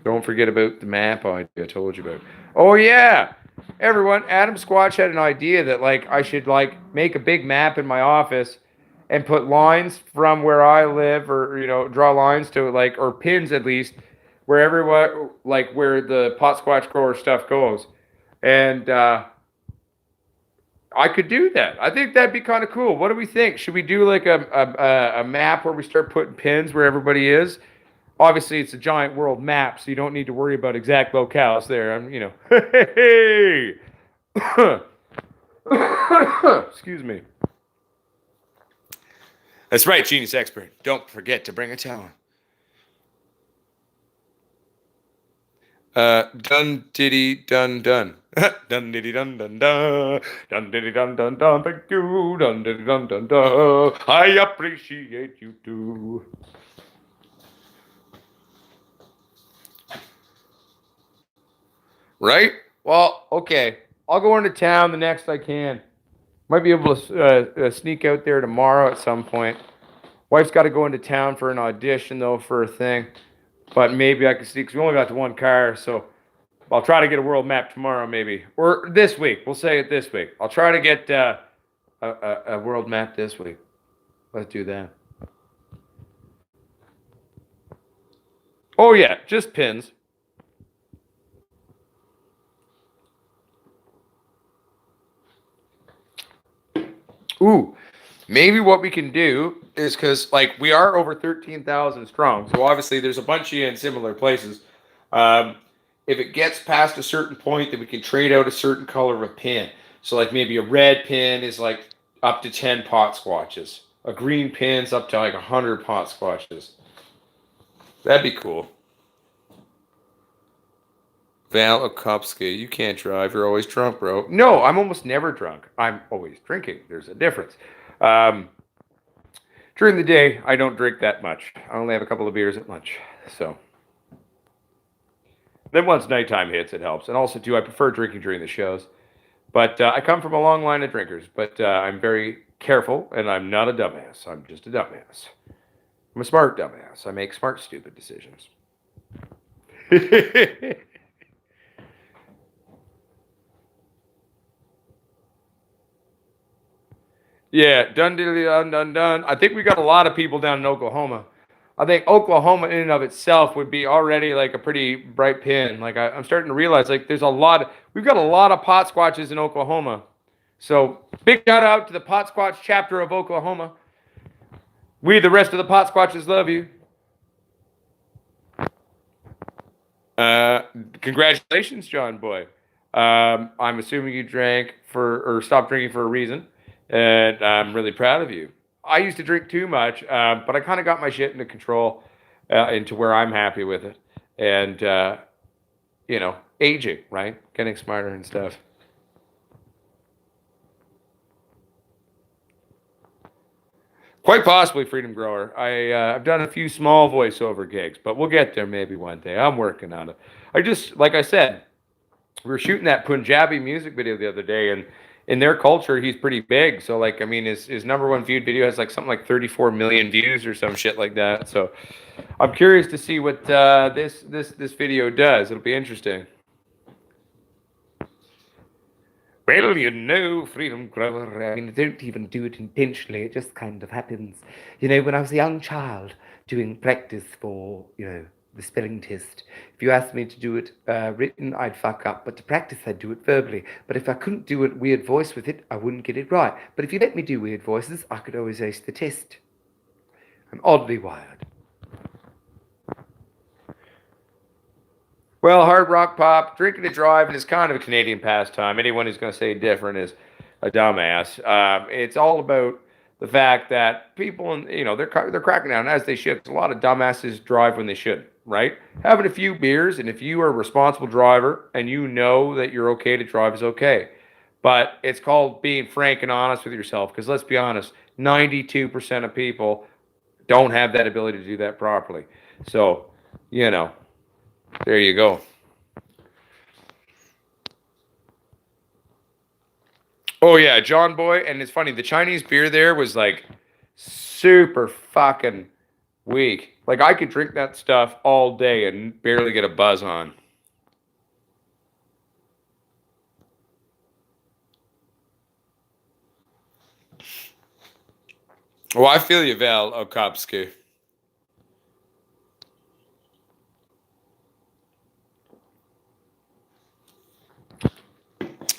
Don't forget about the map idea I told you about. Oh yeah, everyone. Adam Squatch had an idea that I should make a big map in my office and put lines from where I live, or draw lines to or pins at least where everyone where the Potsquatch grower stuff goes, and I could do that. I think that'd be kind of cool. What do we think? Should we do a map where we start putting pins where everybody is? Obviously, it's a giant world map, so you don't need to worry about exact locales there. Hey! Excuse me. That's right, Genius Expert. Don't forget to bring a towel. Dun diddy dun dun. Dun diddy dun dun dun. Dun diddy dun dun dun. Thank you. Dun diddy dun dun dun. I appreciate you too. Right? Well, okay. I'll go into town the next I can. Might be able to sneak out there tomorrow at some point. Wife's got to go into town for an audition, though, for a thing. But maybe I can sneak, because we only got the one car, so I'll try to get a world map tomorrow, maybe. Or this week. We'll say it this week. I'll try to get a world map this week. Let's do that. Oh, yeah. Just pins. Ooh, maybe what we can do is because we are over 13,000 strong, so obviously there's a bunch of you in similar places. If it gets past a certain point, then we can trade out a certain color of pin. So maybe a red pin is up to 10 Potsquatches. A green pin's up to 100 Potsquatches. That'd be cool. Val Okopsky, you can't drive. You're always drunk, bro. No, I'm almost never drunk. I'm always drinking. There's a difference. During the day, I don't drink that much. I only have a couple of beers at lunch. So, Then once nighttime hits, it helps. And also, too, I prefer drinking during the shows. But I come from a long line of drinkers. But I'm very careful, and I'm not a dumbass. I'm just a dumbass. I'm a smart dumbass. I make smart, stupid decisions. Yeah, done, diddly, done, done, done. I think we got a lot of people down in Oklahoma. I think Oklahoma, in and of itself, would be already like a pretty bright pin. Like I'm starting to realize, like there's a lot. We've got a lot of pot squatches in Oklahoma. So big shout out to the pot squatch chapter of Oklahoma. We, the rest of the pot squatches, love you. Uh, Congratulations, John Boy. I'm assuming you drank for or stopped drinking for a reason, and I'm really proud of you. I used to drink too much, but I kind of got my shit into control, into where I'm happy with it, and aging, right, getting smarter and stuff. Quite possibly Freedom Grower. I've done a few small voiceover gigs, but we'll get there maybe one day. I'm working on it. I just like I said, we were shooting that Punjabi music video the other day, and in their culture, he's pretty big. So like, I mean, his number one viewed video has like something like 34 million views or some shit like that. So I'm curious to see what this video does. It'll be interesting. Well, Freedom Grower, I mean, I don't even do it intentionally. It just kind of happens. When I was a young child doing practice for, the spelling test, if you asked me to do it written, I'd fuck up. But to practice, I'd do it verbally. But if I couldn't do a weird voice with it, I wouldn't get it right. But if you let me do weird voices, I could always ace the test. I'm oddly wired. Well, hard rock pop, drinking to drive is kind of a Canadian pastime. Anyone who's going to say different is a dumbass. It's all about the fact that people, they're cracking down as they should. A lot of dumbasses drive when they shouldn't, right? Having a few beers, and if you are a responsible driver and you know that you're okay to drive is okay. But it's called being frank and honest with yourself. Because let's be honest, 92% of people don't have that ability to do that properly. So, you know. There you go. Oh yeah, John Boy, and it's funny. The Chinese beer there was like super fucking weak. Like I could drink that stuff all day and barely get a buzz on. Oh, I feel you, Val Okopsky.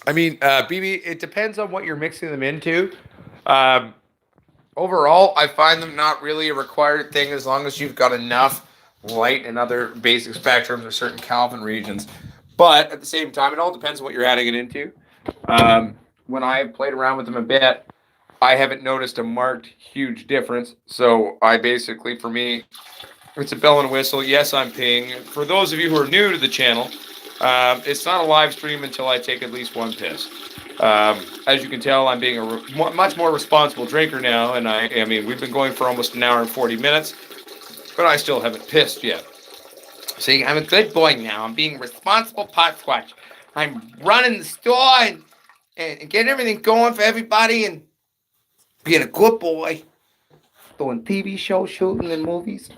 I mean, BB, it depends on what you're mixing them into. Um, Overall, I find them not really a required thing as long as you've got enough light and other basic spectrums or certain Kelvin regions. But at the same time, it all depends on what you're adding it into. When I've played around with them a bit, I haven't noticed a marked huge difference. So I basically, for me, it's a bell and whistle. Yes, I'm paying. For those of you who are new to the channel, it's not a live stream until I take at least one piss. As you can tell, I'm being a much more responsible drinker now, and I mean, we've been going for almost an hour and 40 minutes, but I still haven't pissed yet. See, I'm a good boy now. I'm being a responsible pot squatch. I'm running the store and getting everything going for everybody and being a good boy. Doing TV shows, shooting and movies.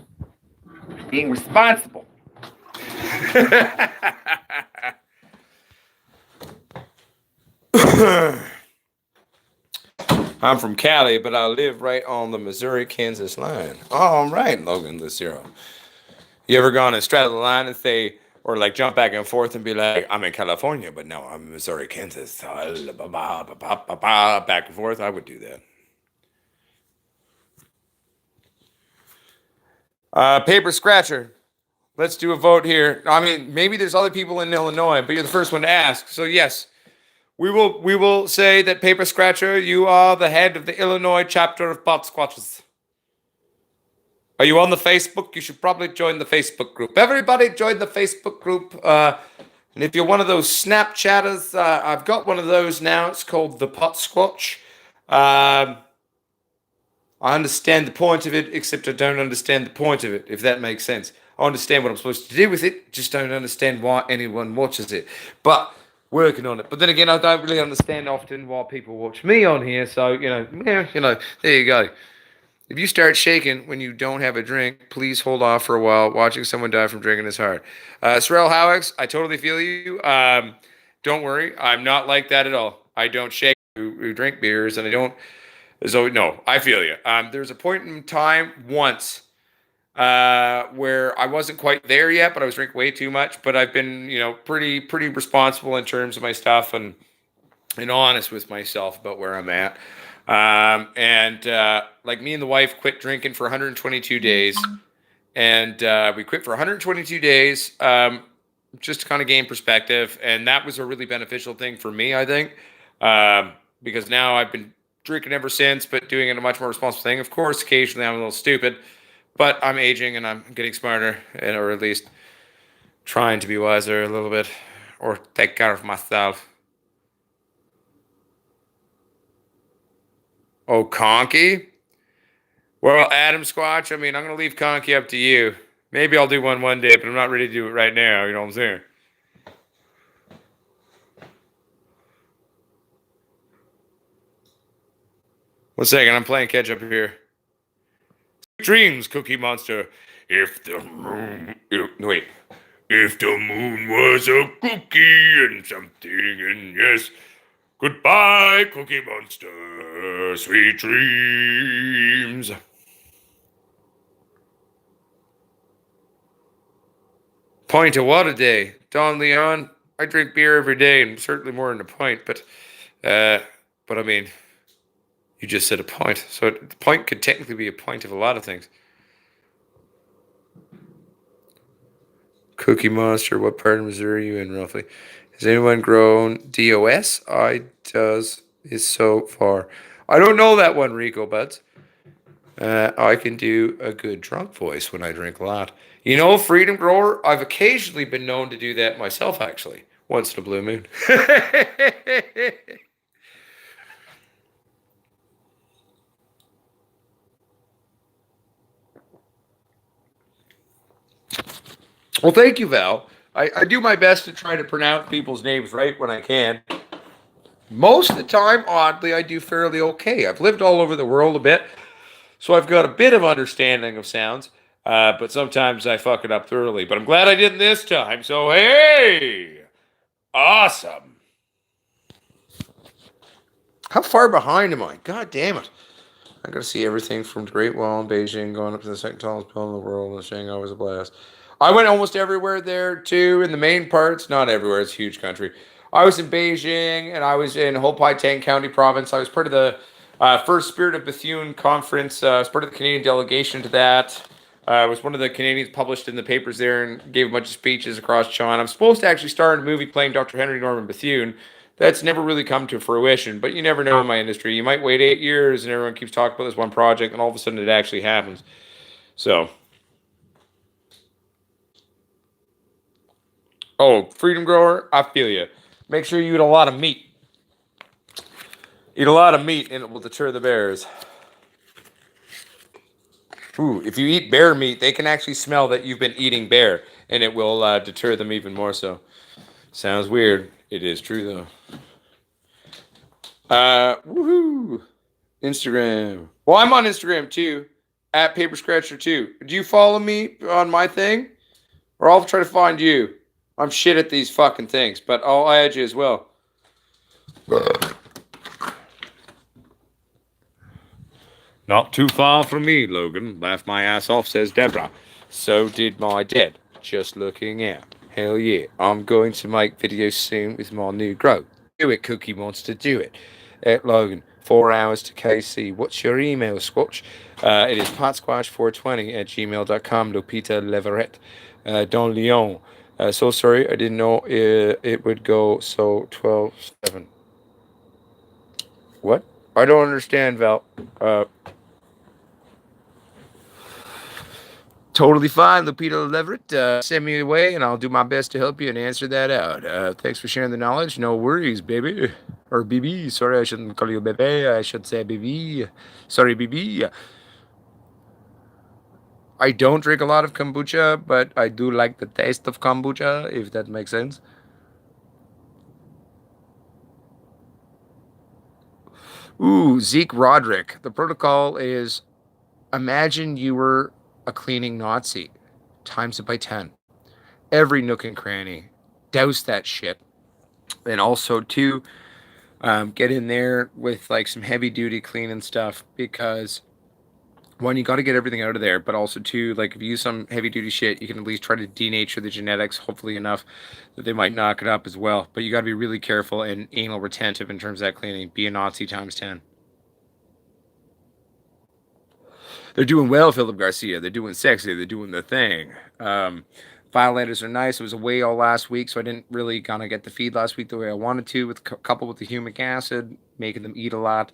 Being responsible. I'm from Cali, but I live right on the Missouri-Kansas line. All right, Logan Lucero. You ever gone and straddle the line and say, or like jump back and forth and be like, I'm in California, but no, I'm in Missouri, Kansas. Back and forth. I would do that. Paper scratcher. Let's do a vote here. I mean, maybe there's other people in Illinois, but you're the first one to ask. So yes, we will say that Paper Scratcher, you are the head of the Illinois chapter of Pot Squatches. Are you on the Facebook? You should probably join the Facebook group. Everybody join the Facebook group. And if you're one of those Snapchatters, I've got one of those now. It's called the Pot Squatch. I understand the point of it, except I don't understand the point of it, if that makes sense. understand what I'm supposed to do with it. Just don't understand why anyone watches it. But working on it. But then again, I don't really understand often why people watch me on here. So yeah, there you go. If you start shaking when you don't have a drink, please hold off for a while. Watching someone die from drinking is hard. Sorrel Howix, I totally feel you. Don't worry, I'm not like that at all. I don't shake who drink beers, and I don't. So no, I feel you. There's a point in time once where I wasn't quite there yet, but I was drinking way too much. But I've been, pretty responsible in terms of my stuff and honest with myself about where I'm at. And like me and the wife quit drinking for 122 days, and we quit for 122 days just to kind of gain perspective, and that was a really beneficial thing for me, I think, because now I've been drinking ever since, but doing it a much more responsible thing. Of course, occasionally I'm a little stupid, but I'm aging and I'm getting smarter, or at least trying to be wiser a little bit, or take care of myself. Oh, Conky? Well, Adam Squatch, I mean, I'm going to leave Conky up to you. Maybe I'll do one day, but I'm not ready to do it right now. You know what I'm saying? One second, I'm playing catch up here. Dreams, Cookie Monster. If the moon. Wait. If the moon was a cookie and something, and yes. Goodbye, Cookie Monster. Sweet dreams. Pint of what a day? Don Leon, I drink beer every day, and certainly more than a pint, uh, but I mean, you just said a pint, so the pint could technically be a pint of a lot of things. Cookie Monster, what part of Missouri are you in roughly? Has anyone grown DOS? I does is so far. I don't know that one, Rico Buds. I can do a good drunk voice when I drink a lot. Freedom Grower, I've occasionally been known to do that myself, actually, once in a blue moon. Well, thank you, Val. I do my best to try to pronounce people's names right when I can. Most of the time, oddly, I do fairly okay. I've lived all over the world a bit, so I've got a bit of understanding of sounds, but sometimes I fuck it up thoroughly. But I'm glad I didn't this time, so hey! Awesome. How far behind am I? God damn it. I got to see everything from the Great Wall in Beijing going up to the second tallest building in the world, and Shanghai was a blast. I went almost everywhere there too, in the main parts. Not everywhere, it's a huge country. I was in Beijing, and I was in Hopai Tang County Province. I was part of the first Spirit of Bethune conference. I was part of the Canadian delegation to that. I was one of the Canadians published in the papers there and gave a bunch of speeches across China. I'm supposed to actually star in a movie playing Dr. Henry Norman Bethune. That's never really come to fruition, but you never know in my industry. You might wait 8 years and everyone keeps talking about this one project, and all of a sudden it actually happens. So, oh, Freedom Grower, I feel you. Make sure you eat a lot of meat. Eat a lot of meat, and it will deter the bears. Ooh, if you eat bear meat, they can actually smell that you've been eating bear, and it will deter them even more so. Sounds weird. It is true, though. Woohoo! Instagram. Well, I'm on Instagram, too, at Paper Scratcher, too. Do you follow me on my thing? Or I'll try to find you. I'm shit at these fucking things, but I'll add you as well. Not too far from me, Logan. Laughed my ass off, says Deborah. So did my dad. Just looking out. Hell yeah. I'm going to make videos soon with my new grow. Do it, Cookie Monster. Do it. At Logan. 4 hours to KC. What's your email, Squatch? It is potsquash420 at gmail.com. Lupita Leverett. Don Leon. So sorry, I didn't know it would go so 12-7. What? I don't understand, Val. Totally fine, Lupita Leverett. Send me away, and I'll do my best to help you and answer that out. Thanks for sharing the knowledge. No worries, baby. Or BB. Sorry, I shouldn't call you bebe. I should say BB. Sorry, BB. I don't drink a lot of kombucha, but I do like the taste of kombucha, if that makes sense. Ooh, Zeke Roderick. The protocol is imagine you were a cleaning Nazi, times it by 10. Every nook and cranny. Douse that shit. And also, too, get in there with like some heavy duty cleaning stuff because one, you got to get everything out of there, but also two, like if you use some heavy duty shit, you can at least try to denature the genetics, hopefully enough that they might knock it up as well. But you got to be really careful and anal retentive in terms of that cleaning. Be a Nazi times 10. They're doing well, Philip Garcia. They're doing sexy. They're doing the thing. Violators are nice. It was away all last week, so I didn't really kind of get the feed last week the way I wanted to, with coupled with the humic acid, making them eat a lot.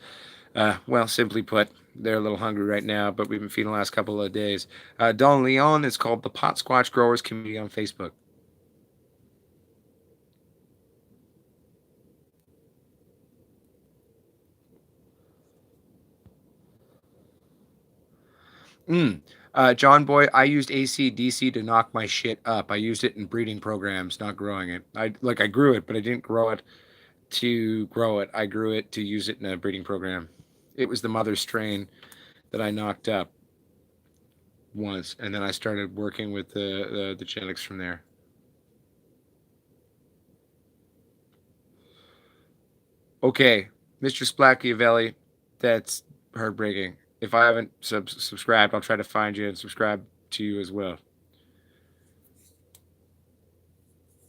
Well, simply put, they're a little hungry right now, but we've been feeding the last couple of days. Don Leon is called the Pot Squatch Growers Community on Facebook. Mm. John Boy, I used ACDC to knock my shit up. I used it in breeding programs, not growing it. I grew it, but I didn't grow it to grow it. I grew it to use it in a breeding program. It was the mother strain that I knocked up once, and then I started working with the genetics from there. Okay, Mr. Splacchiavelli, that's heartbreaking. If I haven't subscribed, I'll try to find you and subscribe to you as well.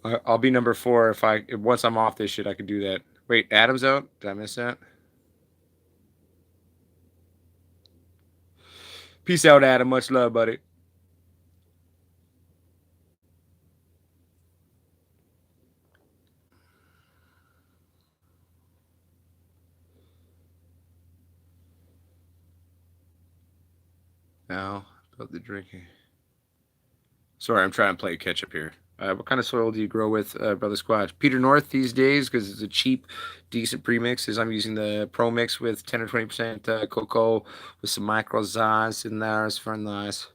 I'll be number four if I once I'm off this shit. I can do that. Wait, Adam's out. Did I miss that? Peace out, Adam. Much love, buddy. Now about the drinking. Sorry, I'm trying to play catch up here. What kind of soil do you grow with, Brother Squatch? Peter North these days because it's a cheap, decent premix. Is I'm using the Pro Mix with 10 or 20% cocoa with some micro zaz in there. It's very nice.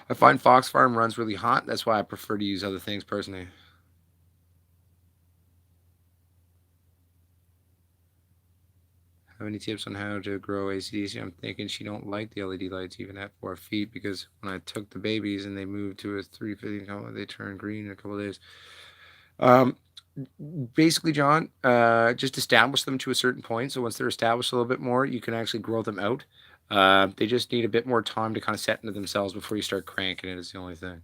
I find Fox Farm runs really hot. That's why I prefer to use other things personally. Have any tips on how to grow ACDC? I'm thinking she don't like the LED lights even at 4 feet because when I took the babies and they moved to a 350 color, they turned green in a couple of days. Um, Basically, John, just establish them to a certain point. So once they're established a little bit more, you can actually grow them out. They just need a bit more time to kind of set into themselves before you start cranking it. Is the only thing.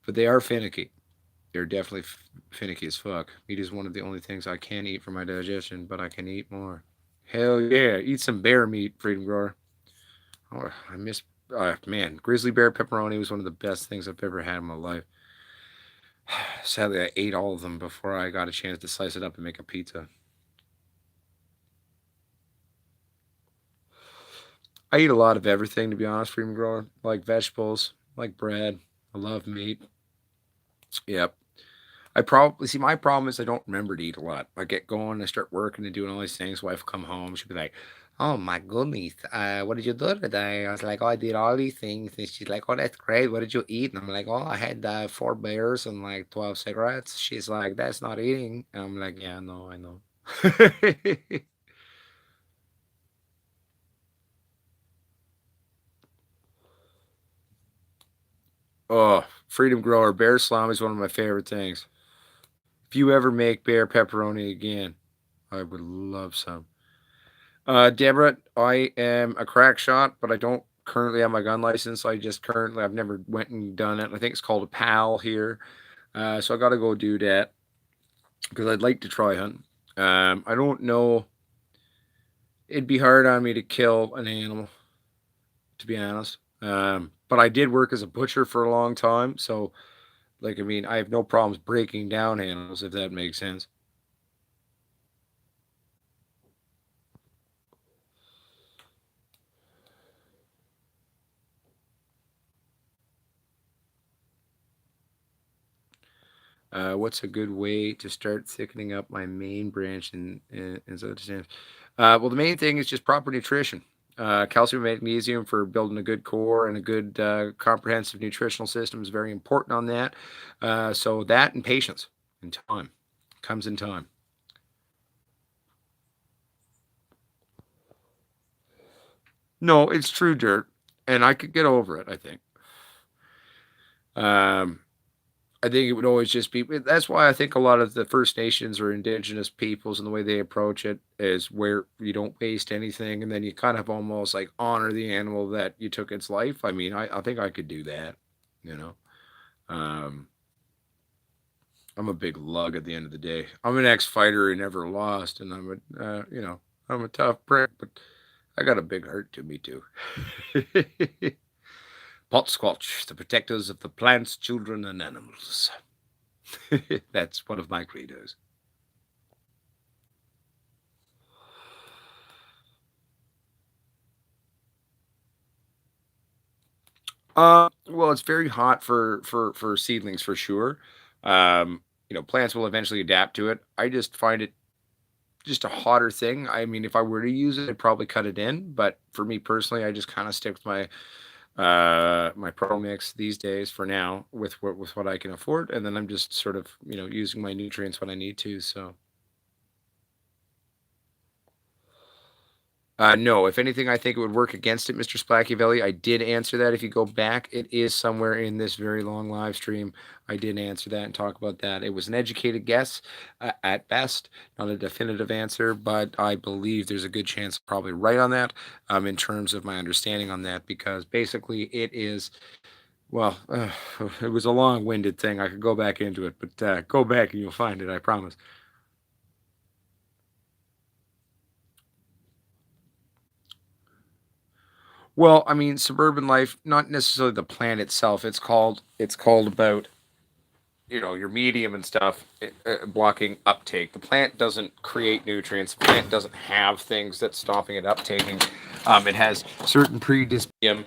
But they are finicky. They're definitely finicky as fuck. Meat is one of the only things I can eat for my digestion, but I can eat more. Hell yeah, eat some bear meat, Freedom Grower. Oh, I miss, man, grizzly bear pepperoni was one of the best things I've ever had in my life. Sadly, I ate all of them before I got a chance to slice it up and make a pizza. I eat a lot of everything, to be honest, Freedom Grower. I like vegetables, I like bread. I love meat. Yep. I probably see my problem is I don't remember to eat a lot. I get going, I start working and doing all these things. Wife come home, she'll be like, "Oh my goodness, what did you do today?" I was like, "Oh, I did all these things." And she's like, "Oh, that's great. What did you eat?" And I'm like, "Oh, I had 4 beers and like 12 cigarettes." She's like, "That's not eating." And I'm like, "Yeah, no, I know." Oh, Freedom Grower bear slime is one of my favorite things. If you ever make bear pepperoni again, I would love some. Deborah, I am a crack shot, but I don't currently have my gun license. I've never went and done it. I think it's called a PAL here. So I got to go do that because I'd like to try hunt. I don't know. It'd be hard on me to kill an animal, to be honest. But I did work as a butcher for a long time. So, like, I mean, I have no problems breaking down animals, if that makes sense. What's a good way to start thickening up my main branch in other stems? Well, the main thing is just proper nutrition. Calcium and magnesium for building a good core and a good comprehensive nutritional system is very important on that. So that and patience and time comes in time. No, it's true dirt, and I could get over it. Um, I think it would always just be. That's why I think a lot of the First Nations or Indigenous peoples and the way they approach it is where you don't waste anything, and then you kind of almost like honor the animal that you took its life. I mean, I think I could do that. You know, um, I'm a big lug at the end of the day. I'm an ex-fighter who never lost, and I'm a tough prick, but I got a big heart to me too. Pot Squatch, the protectors of the plants, children, and animals. That's one of my credos. Well, it's very hot for seedlings for sure. Plants will eventually adapt to it. I just find it just a hotter thing. I mean, if I were to use it, I'd probably cut it in. But for me personally, I just kind of stick with my pro mix these days for now with what I can afford, and then I'm just sort of using my nutrients when I need to. So. No, if anything, I think it would work against it, Mr. Splacchiavelli. I did answer that. If you go back, it is somewhere in this very long live stream. I did answer that and talk about that. It was an educated guess at best, not a definitive answer, but I believe there's a good chance probably right on that in terms of my understanding on that, because basically it is, well, it was a long winded thing. I could go back into it, but go back and you'll find it, I promise. Well, I mean, suburban life, not necessarily the plant itself. It's called about your medium and stuff blocking uptake. The plant doesn't create nutrients. The plant doesn't have things that's stopping it uptaking. It has certain predisposition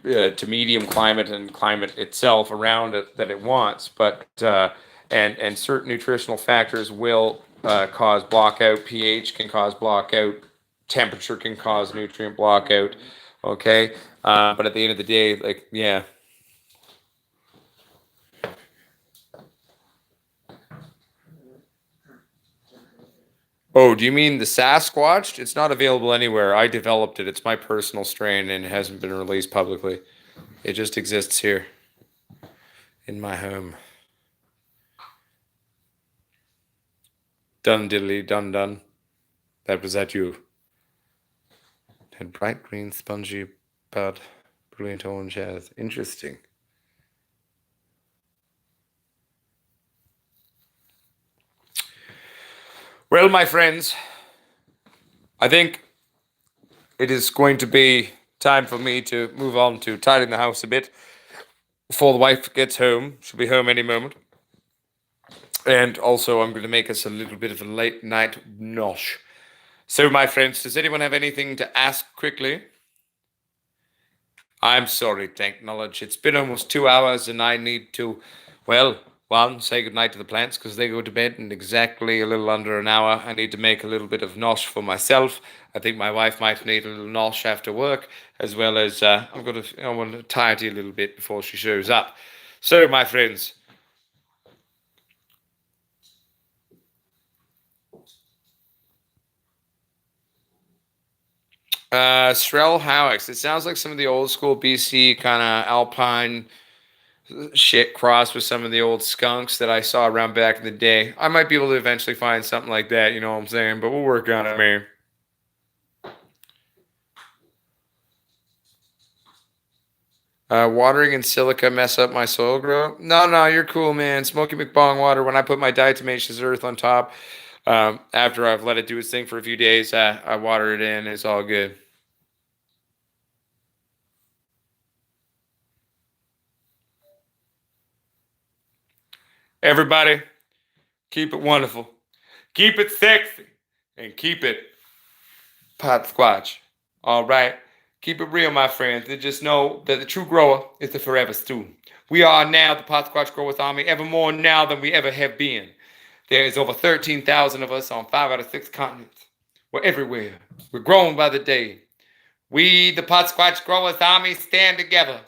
to medium climate and climate itself around it that it wants, but and certain nutritional factors will cause blockout. pH can cause blockout. Temperature can cause nutrient blockout. Okay, but at the end of the day, like, yeah. Oh, do you mean the Sasquatch? It's not available anywhere. I developed it. It's my personal strain and it hasn't been released publicly. It just exists here in my home. Dun diddly dun dun. That was at you. Had bright green, spongy bud, brilliant orange hairs. Interesting. Well, my friends, I think it is going to be time for me to move on to tidying the house a bit before the wife gets home. She'll be home any moment. And also, I'm going to make us a little bit of a late night nosh. So, my friends, does anyone have anything to ask quickly? I'm sorry, thank knowledge. It's been almost 2 hours and I need to, well, one, say goodnight to the plants because they go to bed in exactly a little under an hour. I need to make a little bit of nosh for myself. I think my wife might need a little nosh after work, as well as I want to tidy a little bit before she shows up. So, my friends, Srel Howix. It sounds like some of the old school BC kind of alpine shit crossed with some of the old skunks that I saw around back in the day. I might be able to eventually find something like that, you know what I'm saying? But we'll work on it, man. Watering in silica mess up my soil grow? No, no, you're cool, man. Smoky McBong water. When I put my diatomaceous earth on top, after I've let it do its thing for a few days, I water it in. It's all good. Everybody, keep it wonderful. Keep it sexy. And keep it pot squatch. All right. Keep it real, my friends, and just know that the true grower is the forever stew. We are now the Pot Squatch Growers Army, ever more now than we ever have been. There is over 13,000 of us on 5 out of 6 continents. We're everywhere. We're growing by the day. We, the Pot Squatch Growers Army, stand together.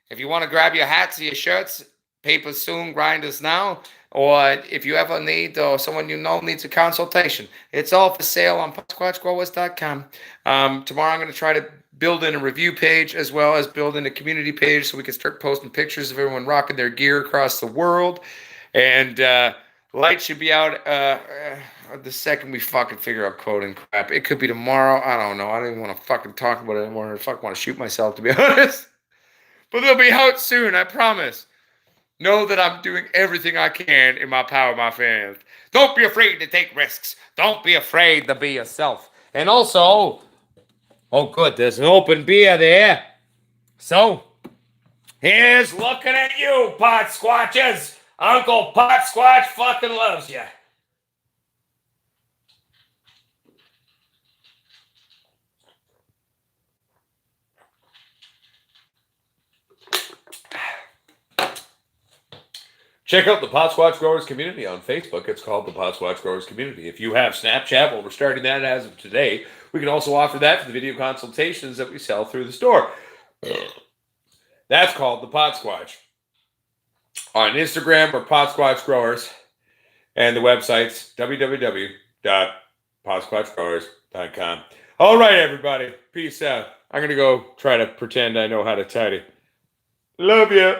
If you want to grab your hats or your shirts, paper soon, grinders now. Or if you ever need, or someone you know needs a consultation, it's all for sale on potsquatchgrowers.com. Tomorrow I'm going to try to build in a review page as well as build in a community page so we can start posting pictures of everyone rocking their gear across the world. And light should be out the second we fucking figure out coding crap. It could be tomorrow. I don't know. I don't even want to fucking talk about it anymore. I fucking want to shoot myself, to be honest. But they'll be out soon, I promise. Know that I'm doing everything I can in my power, my friends. Don't be afraid to take risks. Don't be afraid to be yourself. And also, oh good, there's an open beer there. So, here's looking at you, Pot Squatches. Uncle Pot Squatch fucking loves you. Check out the Pot Squatch Growers community on Facebook. It's called the Pot Squatch Growers community. If you have Snapchat, well, we're starting that as of today. We can also offer that for the video consultations that we sell through the store. That's called the Pot Squatch. On Instagram, we're Pot Squatch Growers. And the website's www.potsquatchgrowers.com. All right, everybody. Peace out. I'm going to go try to pretend I know how to tidy. Love you.